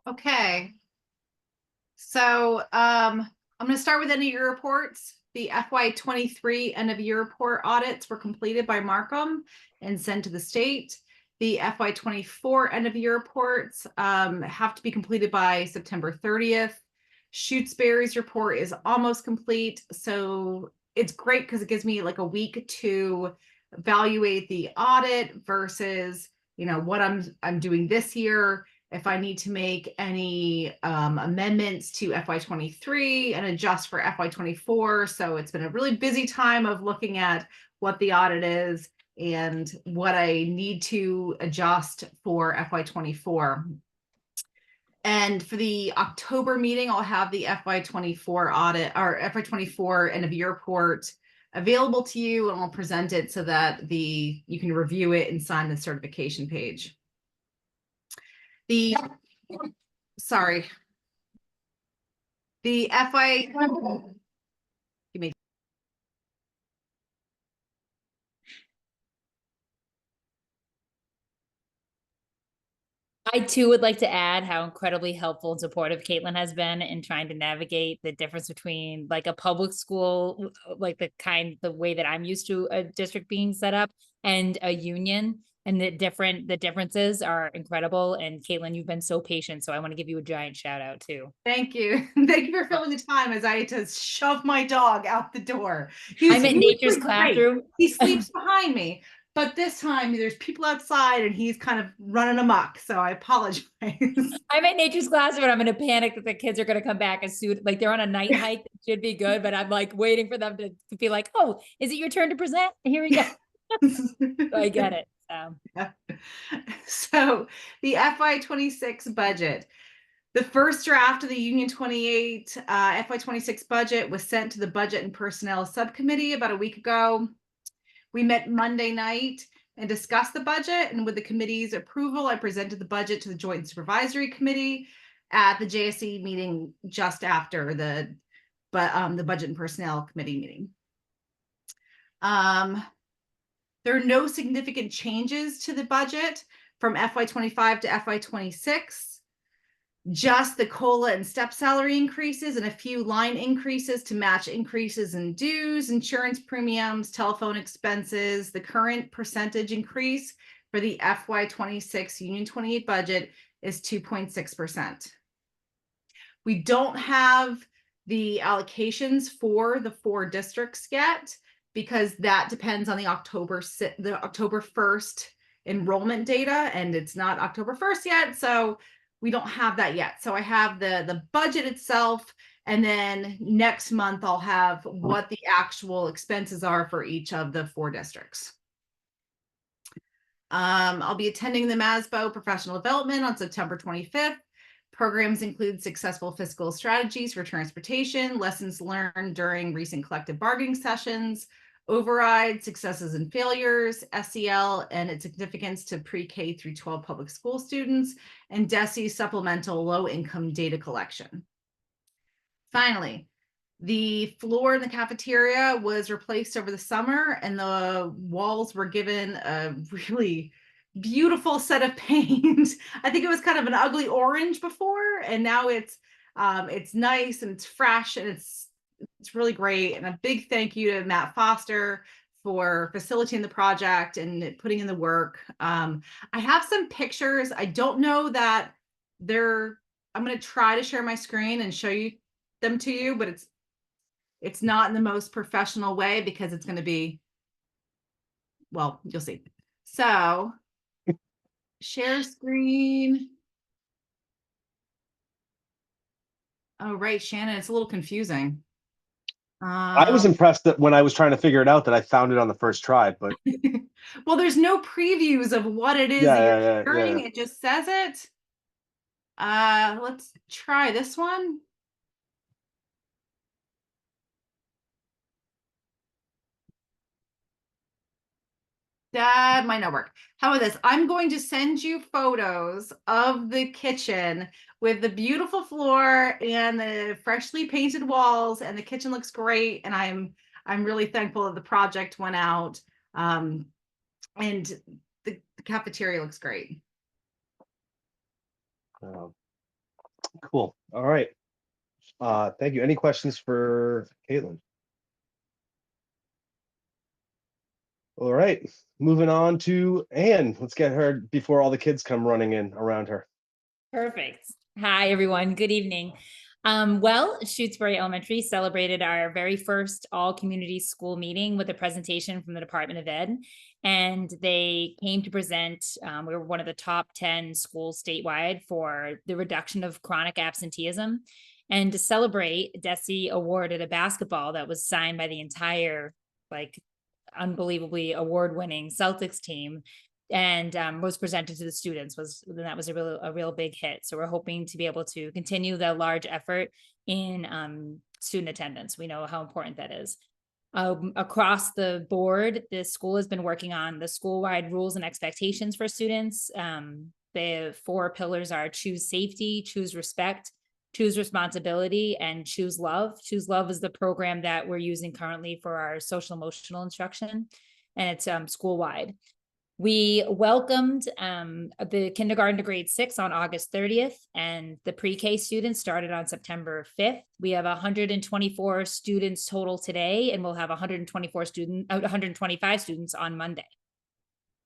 Okay. So I'm going to start with end of year reports. The FY23 end of year report audits were completed by Markham and sent to the state. The FY24 end of year reports have to be completed by September 30th. Shutesbury's report is almost complete. So it's great because it gives me like a week to evaluate the audit versus, what I'm doing this year. If I need to make any amendments to FY23 and adjust for FY24. So it's been a really busy time of looking at what the audit is and what I need to adjust for FY24. And for the October meeting, I'll have the FY24 audit or FY24 end of year report available to you, and I'll present it so that you can review it and sign the certification page. The FY, I too would like to add how incredibly helpful and supportive Caitlin has been in trying to navigate the difference between like a public school, like the way that I'm used to a district being set up, and a union. And the differences are incredible. And Caitlin, you've been so patient. So I want to give you a giant shout out too. Thank you. Thank you for filling the time as I had to shove my dog out the door. I'm at nature's classroom. He sleeps behind me. But this time there's people outside and he's kind of running amok. So I apologize. I'm at nature's classroom and I'm going to panic that the kids are going to come back as soon. Like they're on a night hike. It should be good. But I'm like waiting for them to be like, oh, is it your turn to present? Here we go. So I get it. So the FY26 budget. The first draft of the Union 28 FY26 budget was sent to the Budget and Personnel Subcommittee about a week ago. We met Monday night and discussed the budget, and with the committee's approval, I presented the budget to the Joint Supervisory Committee. at the JSC meeting just after the Budget and Personnel Committee meeting. There are no significant changes to the budget from FY25 to FY26. Just the COLA and step salary increases and a few line increases to match increases in dues, insurance premiums, telephone expenses. The current percentage increase for the FY26 Union 28 budget is 2.6%. We don't have the allocations for the 4 districts yet, because that depends on the October 1st enrollment data, and it's not October 1st yet, so we don't have that yet. So I have the budget itself, and then next month I'll have what the actual expenses are for each of the 4 districts. I'll be attending the MASBO Professional Development on September 25th. Programs include successful fiscal strategies for transportation, lessons learned during recent collective bargaining sessions, override, successes and failures, SEL and its significance to pre-K through 12 public school students, and DESE supplemental low-income data collection. Finally, the floor in the cafeteria was replaced over the summer, and the walls were given a really beautiful set of paint. I think it was kind of an ugly orange before, and now it's nice and it's fresh, and it's really great. And a big thank you to Matt Foster for facilitating the project and putting in the work. I have some pictures. I don't know that I'm going to try to share my screen and show you them to you, but it's not in the most professional way, because it's going to be, well, you'll see. So share screen. Oh, right, Shannon, it's a little confusing. I was impressed that when I was trying to figure it out that I found it on the first try, but well, there's no previews of what it is that you're hearing. It just says it. Let's try this one. That might not work. How about this? I'm going to send you photos of the kitchen with the beautiful floor and the freshly painted walls, and the kitchen looks great. And I'm really thankful that the project went out. And the cafeteria looks great. Cool. All right. Thank you. Any questions for Caitlin? All right, moving on to Anne. Let's get her before all the kids come running in around her. Perfect. Hi, everyone. Good evening. Well, Shutesbury Elementary celebrated our very first all-community school meeting with a presentation from the Department of Ed, and they came to present. We were one of the top 10 schools statewide for the reduction of chronic absenteeism. And to celebrate, DESE awarded a basketball that was signed by the entire, unbelievably award-winning Celtics team, and was presented to the students. That was a real big hit. So we're hoping to be able to continue the large effort in student attendance. We know how important that is. Across the board, the school has been working on the school-wide rules and expectations for students. The 4 pillars are choose safety, choose respect, choose responsibility, and choose love. Choose Love is the program that we're using currently for our social emotional instruction, and it's school-wide. We welcomed the kindergarten to grade 6 on August 30th, and the pre-K students started on September 5th. We have 124 students total today, and we'll have 125 students on Monday.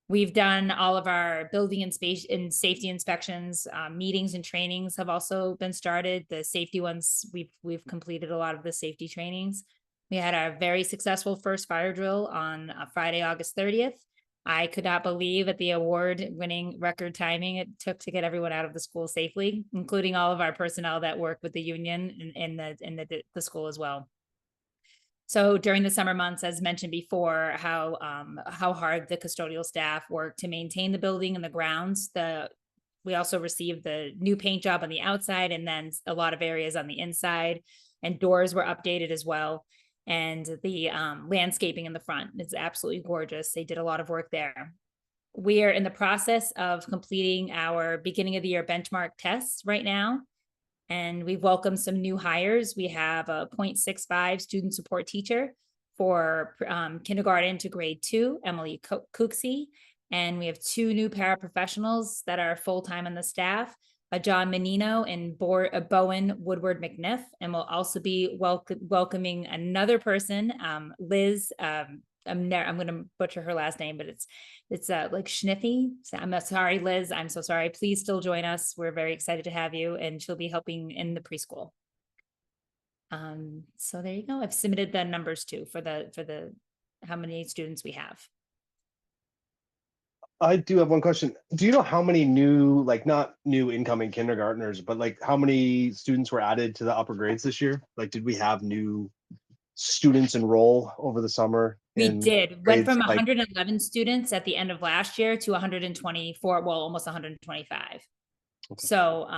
We've done all of our building and space and safety inspections. Meetings and trainings have also been started. The safety ones, we've completed a lot of the safety trainings. We had our very successful first fire drill on Friday, August 30th. I could not believe at the award-winning record timing it took to get everyone out of the school safely, including all of our personnel that work with the union in the school as well. So during the summer months, as mentioned before, how hard the custodial staff work to maintain the building and the grounds. We also received the new paint job on the outside, and then a lot of areas on the inside, and doors were updated as well. And the landscaping in the front is absolutely gorgeous. They did a lot of work there. We are in the process of completing our beginning of the year benchmark tests right now. And we've welcomed some new hires. We have a 0.65 student support teacher for kindergarten to grade 2, Emily Cooksey. And we have 2 new paraprofessionals that are full-time on the staff, John Menino and Bowen Woodward McNiff. And we'll also be welcoming another person, Liz. I'm going to butcher her last name, but it's like Schniffy. So I'm sorry, Liz. I'm so sorry. Please still join us. We're very excited to have you, and she'll be helping in the preschool. So there you go. I've submitted the numbers too for the how many students we have. I do have one question. Do you know how many new, like not new incoming kindergartners, but like how many students were added to the upper grades this year? Like, did we have new students enroll over the summer? We did. Went from grades, like- 111 students at the end of last year to 124, well, almost 125. Okay. So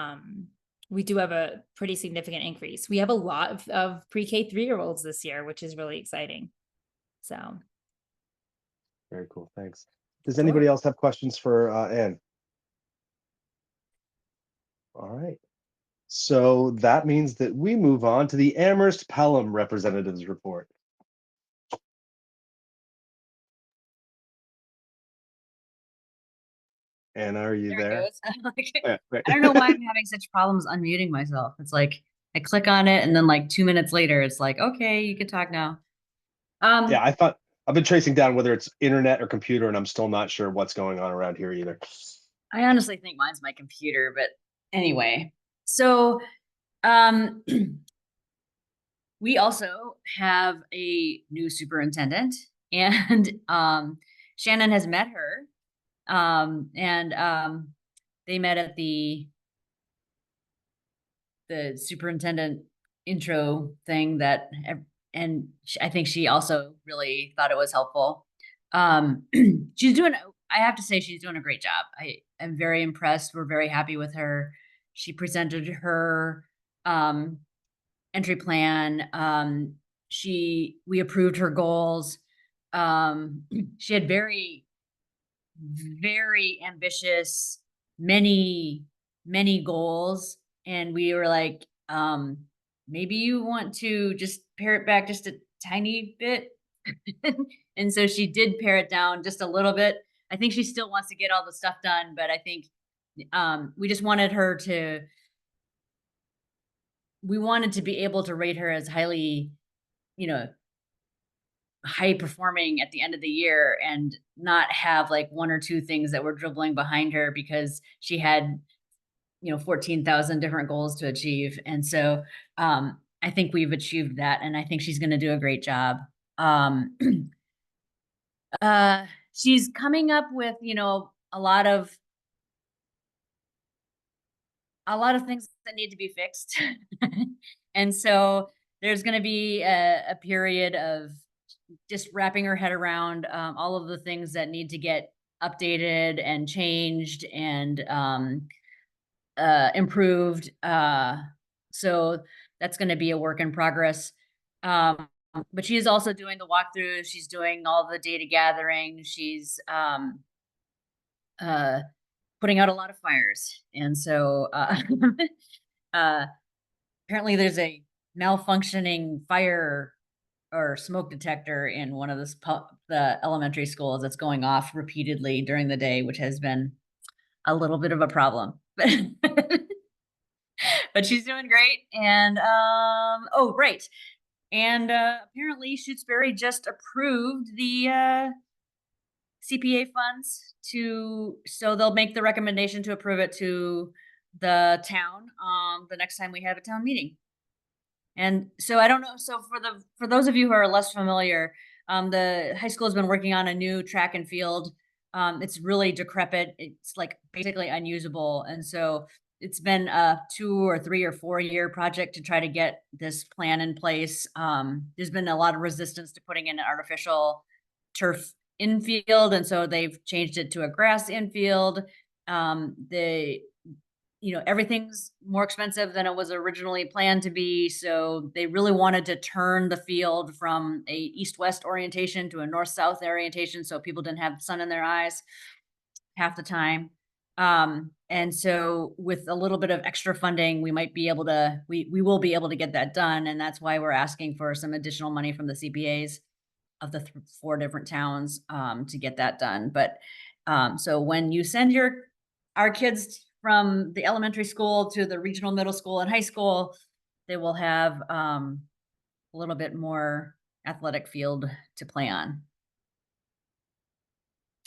we do have a pretty significant increase. We have a lot of pre-K 3-year-olds this year, which is really exciting. So. Very cool. Thanks. Does anybody else have questions for Ann? All right. So that means that we move on to the Amherst Pelham representatives report. Anna, are you There it there? goes. Yeah, great. I don't know why I'm having such problems unmuting myself. It's like I click on it and then like 2 minutes later, it's like, okay, you can talk now. Yeah, I thought I've been tracing down whether it's internet or computer, and I'm still not sure what's going on around here either. I honestly think mine's my computer, but anyway. So we also have a new superintendent, and Shannon has met her. They met at the superintendent intro thing that, and I think she also really thought it was helpful. She's doing, I have to say, she's doing a great job. I am very impressed. We're very happy with her. She presented her entry plan. We approved her goals. She had very, very ambitious, many goals. And we were like, maybe you want to just pare it back just a tiny bit. And so she did pare it down just a little bit. I think she still wants to get all the stuff done, but I think we just wanted her to, we wanted to be able to rate her as highly, high performing at the end of the year and not have like 1 or 2 things that were dribbling behind her because she had 14,000 different goals to achieve. And so I think we've achieved that, and I think she's going to do a great job. She's coming up with a lot of things that need to be fixed. And so there's going to be a period of just wrapping her head around all of the things that need to get updated and changed and improved. So that's going to be a work in progress. But she is also doing the walkthrough. She's doing all the data gathering. She's putting out a lot of fires. And so apparently there's a malfunctioning fire or smoke detector in one of the elementary schools that's going off repeatedly during the day, which has been a little bit of a problem. But she's doing great. And oh, right. And apparently Shutesbury just approved the CPA funds so they'll make the recommendation to approve it to the town the next time we have a town meeting. And so I don't know. So for those of you who are less familiar, the high school has been working on a new track and field. It's really decrepit. It's like basically unusable. And so it's been a 2 or 3 or 4 year project to try to get this plan in place. There's been a lot of resistance to putting in an artificial turf infield. And so they've changed it to a grass infield. Everything's more expensive than it was originally planned to be. So they really wanted to turn the field from a east-west orientation to a north-south orientation so people didn't have the sun in their eyes half the time. And so with a little bit of extra funding, we might be able to, we will be able to get that done. And that's why we're asking for some additional money from the CPAs of the 4 different towns to get that done. But so when you send our kids from the elementary school to the regional middle school and high school, they will have a little bit more athletic field to play on.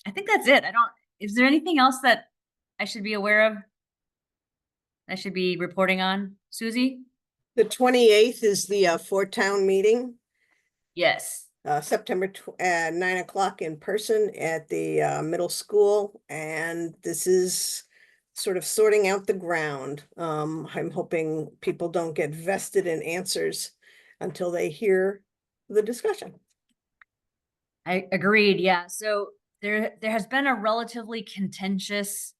I think that's it. Is there anything else that I should be aware of? I should be reporting on, Susie? The 28th is the 4-town meeting, Yes. September 9 o'clock in person at the middle school. And this is sort of sorting out the ground. I'm hoping people don't get vested in answers until they hear the discussion. I agreed. Yeah. So there has been a relatively contentious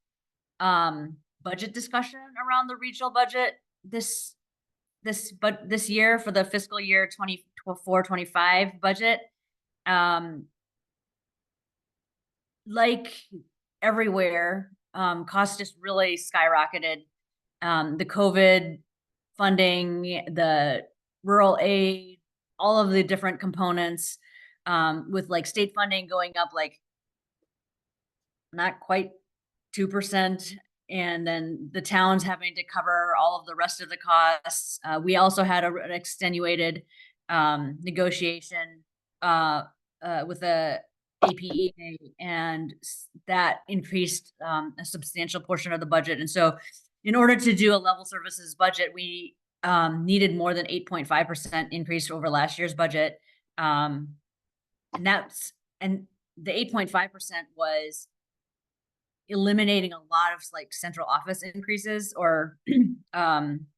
budget discussion around the regional budget this year for the fiscal year 24-25 budget. Like everywhere, costs just really skyrocketed. The COVID funding, the rural aid, all of the different components, with like state funding going up like not quite 2%, and then the towns having to cover all of the rest of the costs. We also had an extenuated negotiation with the APEA, and that increased a substantial portion of the budget. And so in order to do a level services budget, we needed more than 8.5% increase over last year's budget. And the 8.5% was eliminating a lot of like central office increases or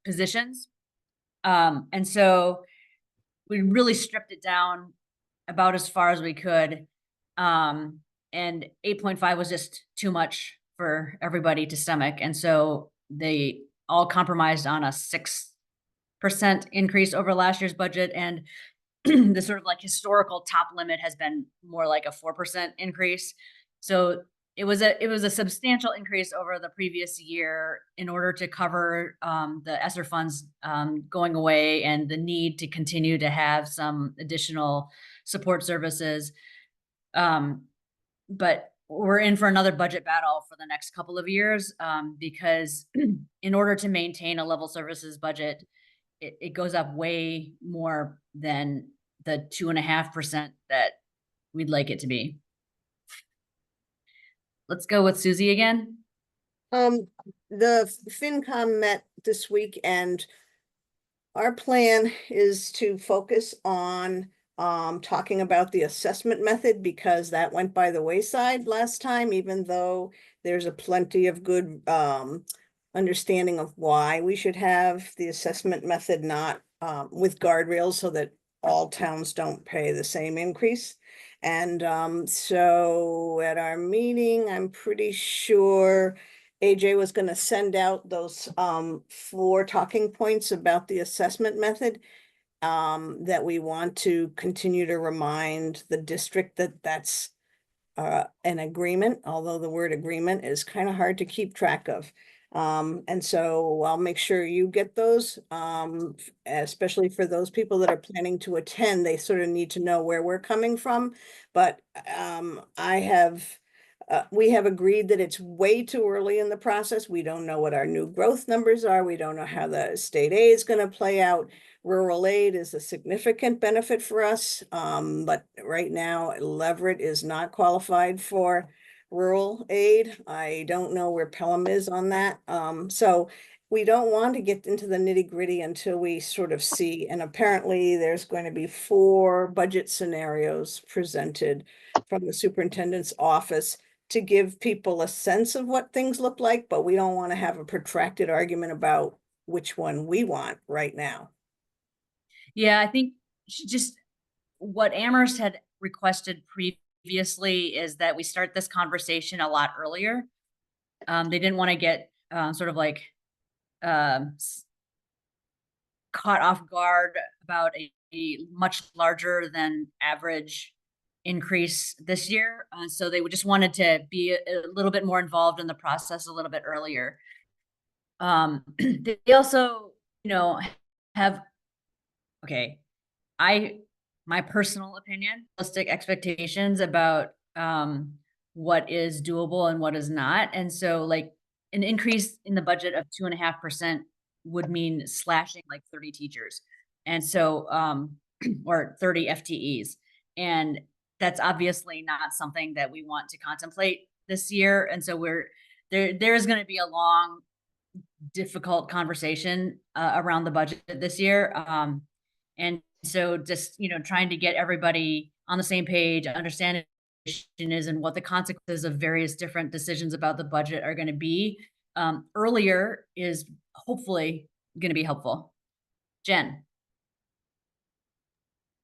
positions. And so we really stripped it down about as far as we could. And 8.5 was just too much for everybody to stomach. And so they all compromised on a 6% increase over last year's budget. And the sort of like historical top limit has been more like a 4% increase. So it was a substantial increase over the previous year in order to cover the ESSER funds going away and the need to continue to have some additional support services. But we're in for another budget battle for the next couple of years because in order to maintain a level services budget, it goes up way more than the 2.5% that we'd like it to be. Let's go with Susie again. The FinCom met this week, and our plan is to focus on talking about the assessment method, because that went by the wayside last time, even though there's a plenty of good understanding of why we should have the assessment method not with guardrails so that all towns don't pay the same increase. And so at our meeting, I'm pretty sure AJ was going to send out those 4 talking points about the assessment method, that we want to continue to remind the district that that's an agreement, although the word agreement is kind of hard to keep track of. And so I'll make sure you get those, especially for those people that are planning to attend. They sort of need to know where we're coming from. But we have agreed that it's way too early in the process. We don't know what our new growth numbers are. We don't know how the state aid is going to play out. Rural aid is a significant benefit for us. But right now, Leverett is not qualified for rural aid. I don't know where Pelham is on that. So we don't want to get into the nitty-gritty until we sort of see, and apparently there's going to be 4 budget scenarios presented from the superintendent's office to give people a sense of what things look like, but we don't want to have a protracted argument about which one we want right now. Yeah, I think just what Amherst had requested previously is that we start this conversation a lot earlier. They didn't want to get sort of like caught off guard about a much larger than average increase this year. So they just wanted to be a little bit more involved in the process a little bit earlier. They also, have, okay, my personal opinion, realistic expectations about what is doable and what is not. And so like an increase in the budget of 2.5% would mean slashing like 30 teachers. And so, or 30 FTEs. And that's obviously not something that we want to contemplate this year. And so there is going to be a long, difficult conversation around the budget this year. And so just, trying to get everybody on the same page, understanding is and what the consequences of various different decisions about the budget are going to be earlier is hopefully going to be helpful. Jen.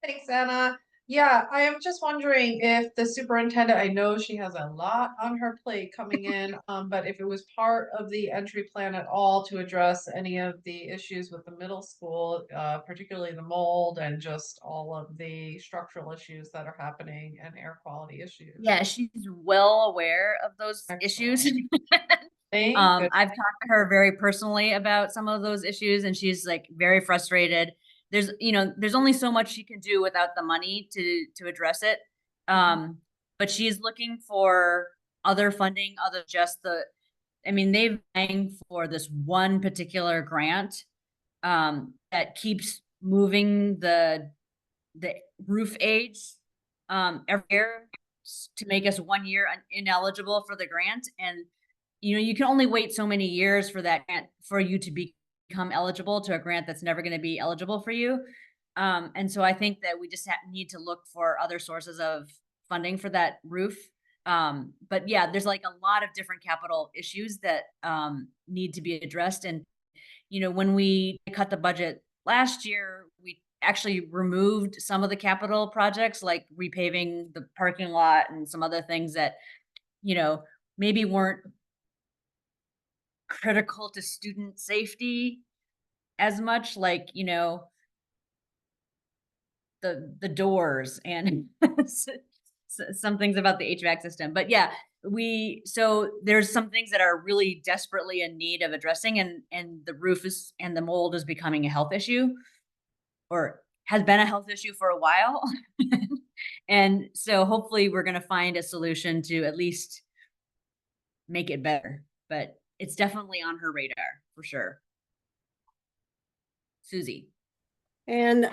Thanks, Anna. Yeah, I am just wondering if the superintendent, I know she has a lot on her plate coming in, but if it was part of the entry plan at all to address any of the issues with the middle school, particularly the mold and just all of the structural issues that are happening and air quality issues. Yeah, she's well aware of those issues. Thank I've talked to her very personally about some of those issues, and she's like very frustrated. There's only so much she can do without the money to address it. But she's looking for other funding other just they've been for this one particular grant that keeps moving the roof age every year to make us 1 year ineligible for the grant. And you can only wait so many years for that grant for you to become eligible to a grant that's never going to be eligible for you. And so I think that we just need to look for other sources of funding for that roof. But yeah, there's like a lot of different capital issues that need to be addressed. And, when we cut the budget last year, we actually removed some of the capital projects like repaving the parking lot and some other things that, maybe weren't critical to student safety as much, like the doors and some things about the HVAC system. But yeah, so there's some things that are really desperately in need of addressing, and the roof and the mold is becoming a health issue, or has been a health issue for a while. And so hopefully we're going to find a solution to at least make it better, but it's definitely on her radar for sure. Susie. And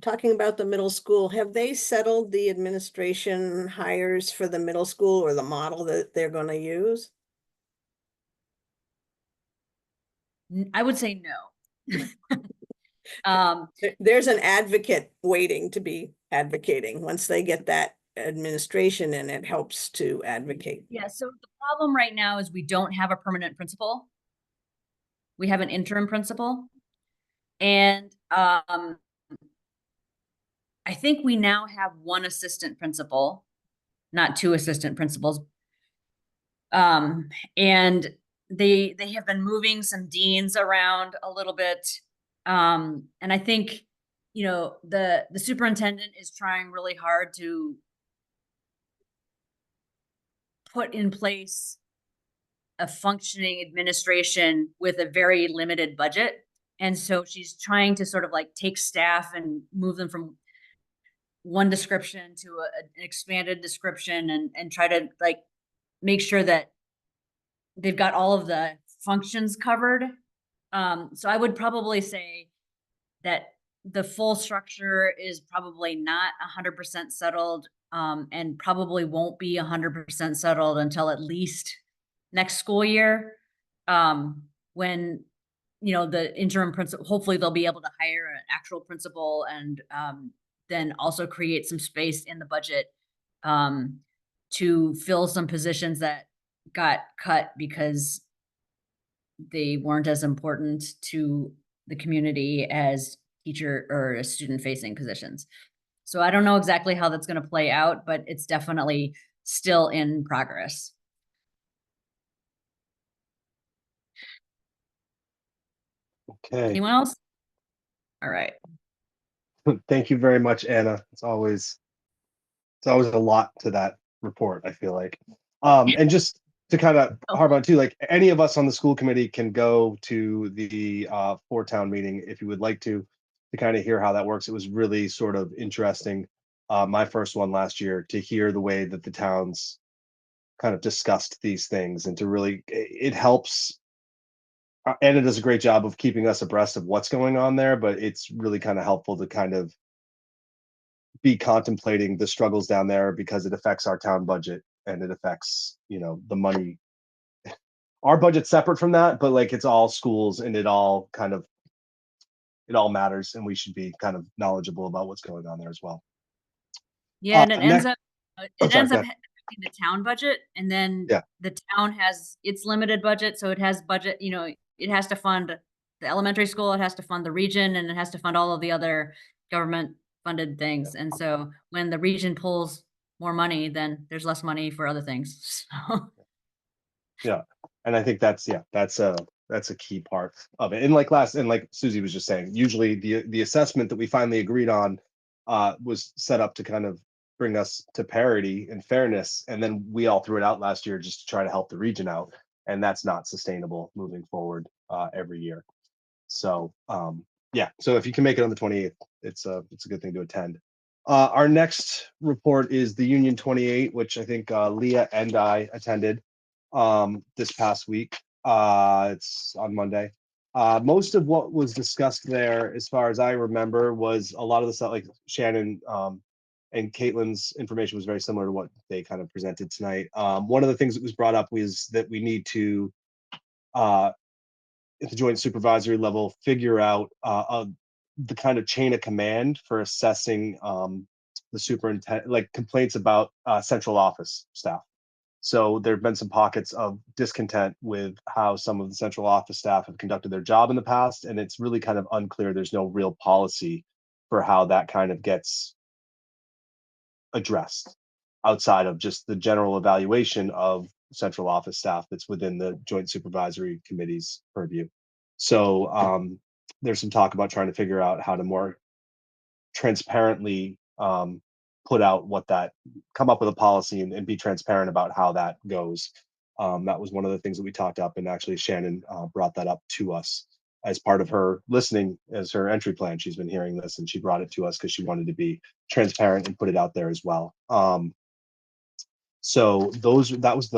talking about the middle school, have they settled the administration hires for the middle school or the model that they're going to use? I would say no. There's an advocate waiting to be advocating. Once they get that administration in, it helps to advocate. Yeah, so the problem right now is we don't have a permanent principal. We have an interim principal. And I think we now have one assistant principal, not two assistant principals. And they have been moving some deans around a little bit. And I think, the superintendent is trying really hard to put in place a functioning administration with a very limited budget. And so she's trying to sort of like take staff and move them from one description to an expanded description and try to like make sure that they've got all of the functions covered. So I would probably say that the full structure is probably not 100% settled, and probably won't be 100% settled until at least next school year, when the interim principal, hopefully they'll be able to hire an actual principal and then also create some space in the budget to fill some positions that got cut because they weren't as important to the community as teacher or student facing positions. So I don't know exactly how that's going to play out, but it's definitely still in progress. Okay. Anyone else? All right. Thank you very much, Anna. It's always It's always a lot to that report, I feel like. And just to kind of harp on too, like any of us on the school committee can go to the four-town meeting if you would like to kind of hear how that works. It was really sort of interesting. My first one last year, to hear the way that the towns kind of discussed these things, and to really, it helps. Anna does a great job of keeping us abreast of what's going on there, but it's really kind of helpful to kind of be contemplating the struggles down there, because it affects our town budget and it affects, you know, the money. Our budget's separate from that, but like it's all schools, and it all matters, and we should be kind of knowledgeable about what's going on there as well. Yeah, and it ends next- up Oh, it sorry, ends go up ahead. affecting the town budget, and then Yeah. the town has its limited budget, so it has budget, it has to fund the elementary school, it has to fund the region, and it has to fund all of the other government funded things. And so when the region pulls more money, then there's less money for other things. So Yeah, and I think that's a key part of it. And like Susie was just saying, usually the assessment that we finally agreed on was set up to kind of bring us to parity and fairness, and then we all threw it out last year just to try to help the region out, and that's not sustainable moving forward every year. So yeah, so if you can make it on the 28th, it's a good thing to attend. Our next report is the Union 28, which I think Leah and I attended this past week. It's on Monday. Most of what was discussed there, as far as I remember, was a lot of the stuff like Shannon and Caitlin's information was very similar to what they kind of presented tonight. One of the things that was brought up was that we need to, at the joint supervisory level, figure out the kind of chain of command for assessing the superintendent, like complaints about central office staff. So there have been some pockets of discontent with how some of the central office staff have conducted their job in the past, and it's really kind of unclear. There's no real policy for how that kind of gets addressed outside of just the general evaluation of central office staff that's within the joint supervisory committee's purview. So there's some talk about trying to figure out how to more transparently put out come up with a policy and be transparent about how that goes. That was one of the things that we talked up, and actually Shannon brought that up to us as part of her listening as her entry plan. She's been hearing this, and she brought it to us because she wanted to be transparent and put it out there as well. So that was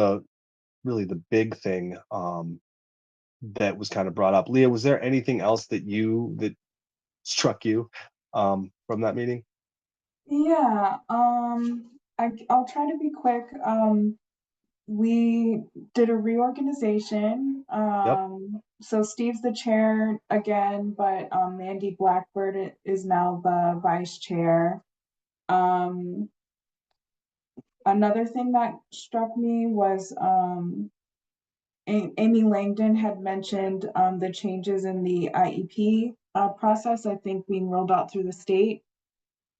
really the big thing that was kind of brought up. Leah, was there anything else that struck you from that meeting? Yeah, I'll try to be quick. We did a reorganization. So Steve's the chair again, but Mandy Blackbird is now the vice chair. Another thing that struck me was Amy Langdon had mentioned the changes in the IEP process, I think being rolled out through the state.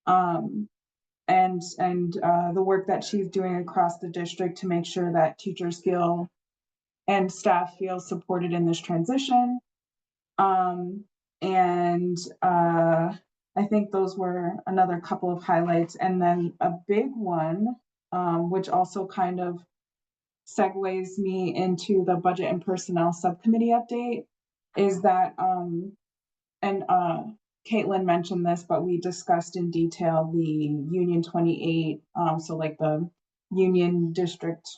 And the work that she's doing across the district to make sure that teachers feel and staff feel supported in this transition. I think those were another couple of highlights. And then a big one, which also kind of segues me into the budget and personnel subcommittee update, is that, Caitlin mentioned this, but we discussed in detail the Union 28, so like the Union District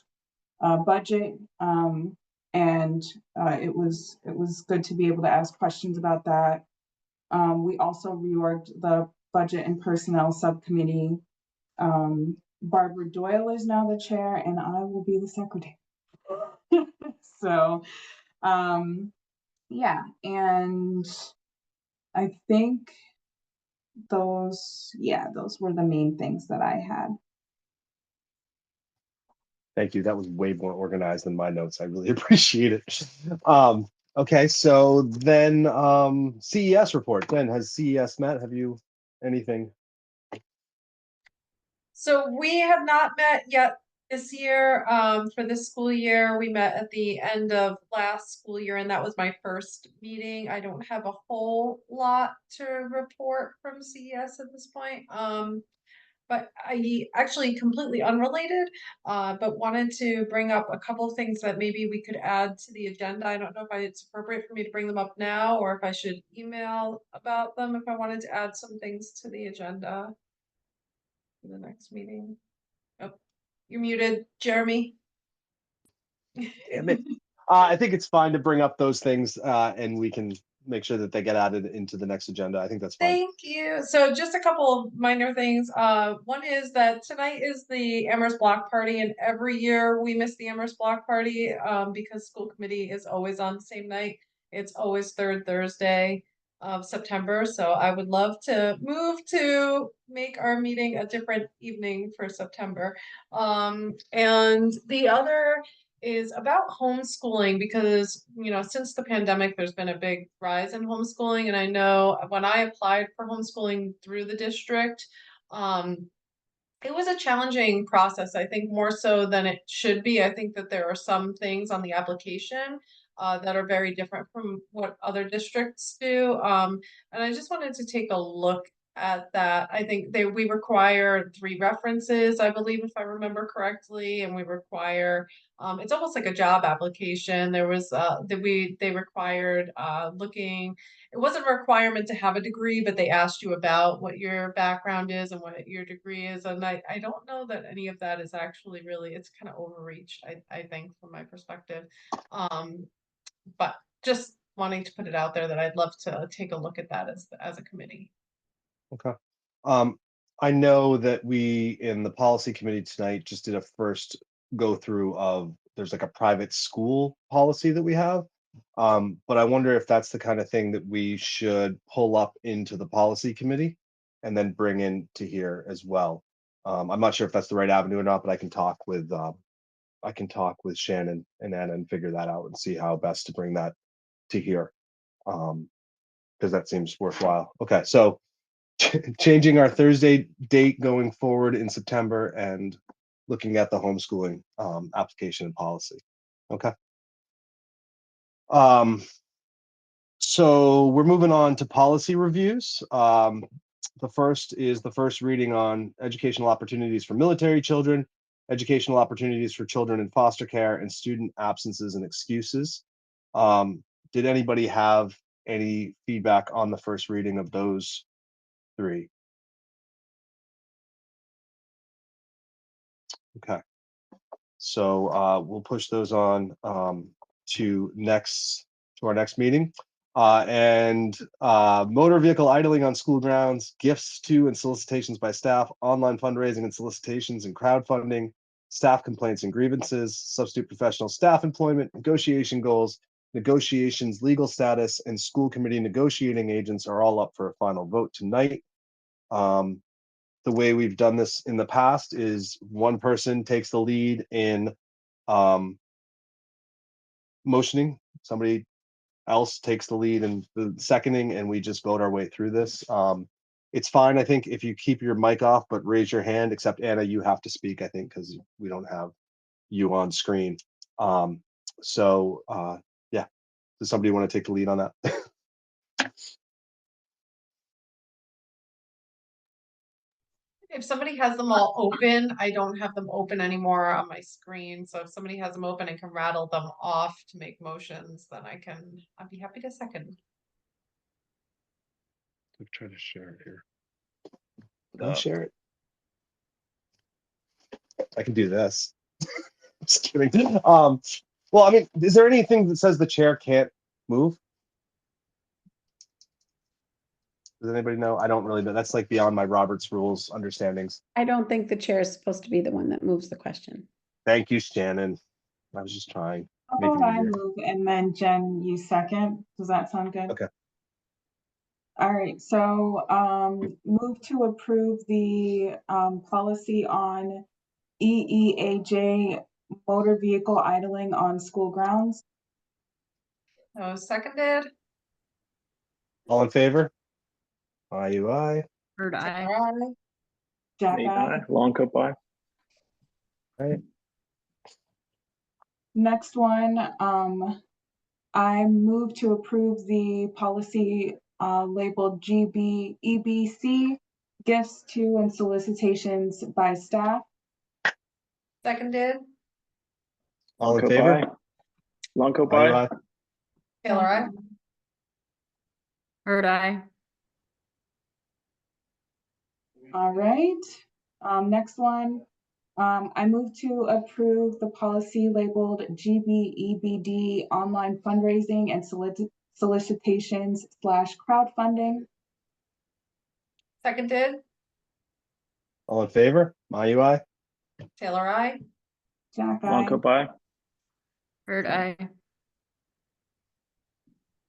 budget, and it was good to be able to ask questions about that. We also reorged the budget and personnel subcommittee. Barbara Doyle is now the chair, and I will be the secretary. So, yeah, and I think those were the main things that I had. Thank you. That was way more organized than my notes. I really appreciate it. Okay, so then CES report. Then has CES met? Have you anything? So we have not met yet this year. For this school year, we met at the end of last school year, and that was my first meeting. I don't have a whole lot to report from CES at this point. but I actually completely unrelated, but wanted to bring up a couple of things that maybe we could add to the agenda. I don't know if it's appropriate for me to bring them up now or if I should email about them if I wanted to add some things to the agenda for the next meeting. Oh, you're muted, Jeremy. Damn it. I think it's fine to bring up those things, and we can make sure that they get added into the next agenda. I think that's fine. Thank you. So just a couple of minor things. One is that tonight is the Amherst Block Party, and every year we miss the Amherst Block Party because school committee is always on the same night. It's always third Thursday of September. So I would love to move to make our meeting a different evening for September. And the other is about homeschooling because, you know, since the pandemic, there's been a big rise in homeschooling. And I know when I applied for homeschooling through the district, it was a challenging process, I think more so than it should be. I think that there are some things on the application that are very different from what other districts do. And I just wanted to take a look at that. I think we require 3 references, I believe, if I remember correctly, and we require it's almost like a job application. There was they required looking. It wasn't a requirement to have a degree, but they asked you about what your background is and what your degree is. And I don't know that any of that is actually really, it's kind of overreached, I think, from my perspective. But just wanting to put it out there that I'd love to take a look at that as a committee. Okay. I know that we in the policy committee tonight just did a first go through of there's like a private school policy that we have. But I wonder if that's the kind of thing that we should pull up into the policy committee and then bring in to here as well. I'm not sure if that's the right avenue or not, but I can talk with Shannon and Anna and figure that out and see how best to bring that to here. Because that seems worthwhile. Okay, so changing our Thursday date going forward in September and looking at the homeschooling application and policy. Okay. So we're moving on to policy reviews. The first is the first reading on educational opportunities for military children, educational opportunities for children in foster care, and student absences and excuses. Did anybody have any feedback on the first reading of those 3? Okay. So we'll push those on to our next meeting. Motor vehicle idling on school grounds, gifts to and solicitations by staff, online fundraising and solicitations and crowdfunding, staff complaints and grievances, substitute professional staff employment, negotiation goals, negotiations, legal status, and school committee negotiating agents are all up for a final vote tonight. The way we've done this in the past is one person takes the lead in motioning, somebody else takes the lead in the seconding, and we just vote our way through this. It's fine, I think, if you keep your mic off, but raise your hand, except Anna, you have to speak, I think, because we don't have you on screen. Yeah, does somebody want to take the lead on that? If somebody has them all open, I don't have them open anymore on my screen. So if somebody has them open and can rattle them off to make motions, then I'd be happy to second. I'm trying to share it here. Can I share it? I can do this. Just kidding. Well, I mean, is there anything that says the chair can't move? Does anybody know? I don't really know. That's like beyond my Robert's rules understandings. I don't think the chair is supposed to be the one that moves the question. Thank you, Shannon. I was just trying. How Make it about I easier. move and then Jen, you second? Does that sound good? Okay. All right, so move to approve the policy on EEAJ motor vehicle idling on school grounds. Oh, seconded. All in favor? Aye. Heard I. Aye. Jack, Nate, aye. aye. Long coat bye. Right. Next one, I move to approve the policy labeled GBEBC, gifts to and solicitations by staff. Seconded. All in Longo, favor? bye. Longo, Mayu, bye. aye. Taylor, I. Heard I. All right, next one. I move to approve the policy labeled GBEBD online fundraising and solicitations / crowdfunding. Seconded. All in favor? Mayu, aye. Taylor, I. Jack, I. Longo, bye. Heard I.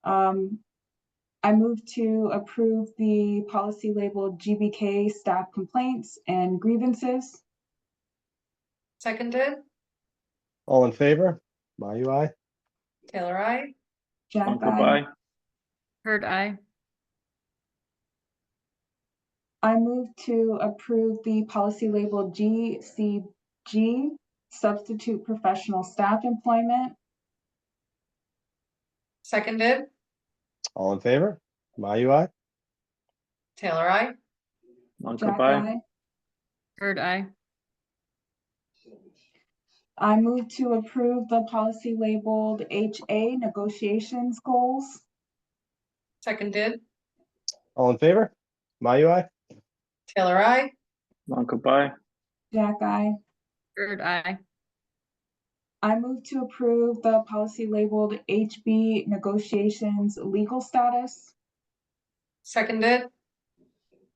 I move to approve the policy labeled GBK staff complaints and grievances. Seconded. All in favor? Mayu, aye. Taylor, I. Jack, Longo, I. bye. Heard I. I move to approve the policy labeled GCG substitute professional staff employment. Seconded. All in favor? Mayu, aye. Taylor, I. Longo, Jack, bye. I. Heard I. I move to approve the policy labeled HA negotiations goals. Seconded. All in favor? Mayu, aye. Taylor, I. Longo, bye. Jack, I. Heard I. I move to approve the policy labeled HB negotiations legal status. Seconded.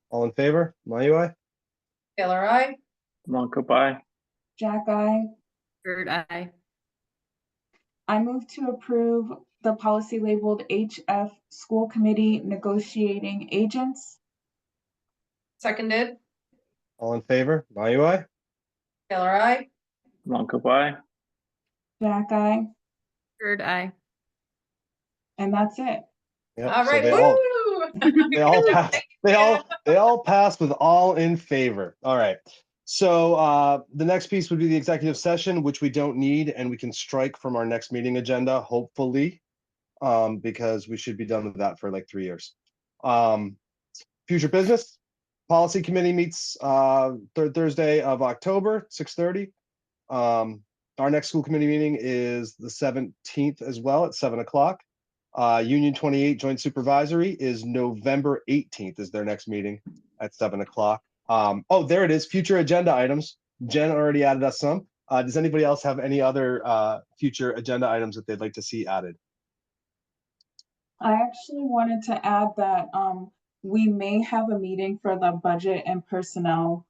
All in favor? Mayu, aye. Taylor, I. Longo, bye. Jack, I. Heard I. I move to approve the policy labeled HF school committee negotiating agents. Seconded. All in favor? Mayu, aye. Taylor, I. Longo, bye. Jack, I. Heard I. And that's it. Yep, All so right. they all pass. They all pass with all in favor. All right. So the next piece would be the executive session, which we don't need and we can strike from our next meeting agenda, hopefully, because we should be done with that for like 3 years. Future business policy committee meets third Thursday of October, 6:30. Our next school committee meeting is the 17th as well at 7 o'clock. Union 28 Joint Supervisory is November 18th is their next meeting at 7 o'clock. Oh, there it is. Future agenda items. Jen already added us some. Does anybody else have any other future agenda items that they'd like to see added? I actually wanted to add that we may have a meeting for the budget and personnel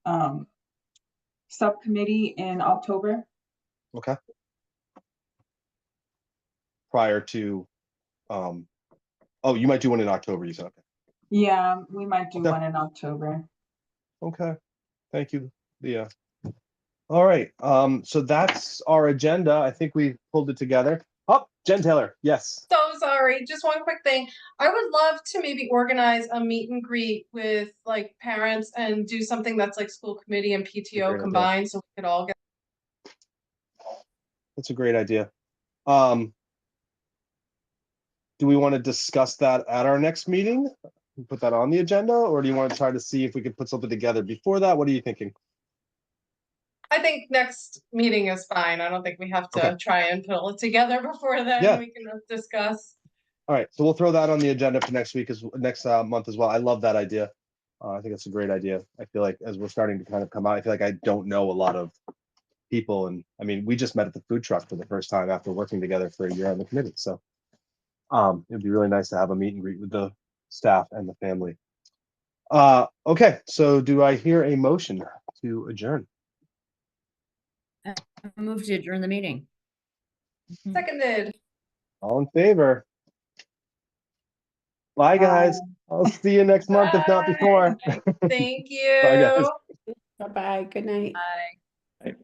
subcommittee in October. Okay. Prior to, oh, you might do one in October, you said. Okay. Yeah, we might do Okay. one in October. Okay, thank you, Leah. All right, so that's our agenda. I think we pulled it together. Oh, Jen Taylor, yes. So sorry, just one quick thing. I would love to maybe organize a meet and greet with like parents and do something that's like school committee and Great PTO idea. combined so we could all get. That's a great idea. Do we want to discuss that at our next meeting? Put that on the agenda, or do you want to try to see if we could put something together before that? What are you thinking? I think next meeting is fine. I don't think we have to Okay. try and pull it together before then. Yeah. We can discuss. All right, so we'll throw that on the agenda for next week, next month as well. I love that idea. I think it's a great idea. I feel like as we're starting to kind of come out, I feel like I don't know a lot of people, and I mean, we just met at the food truck for the first time after working together for a year on the committee. So it'd be really nice to have a meet and greet with the staff and the family. Okay, so do I hear a motion to adjourn? I move to adjourn the meeting. Seconded. All in favor? Bye, guys. I'll see you next month, if not before. Thank Bye, guys. you. Bye-bye. Good night. Bye. Right.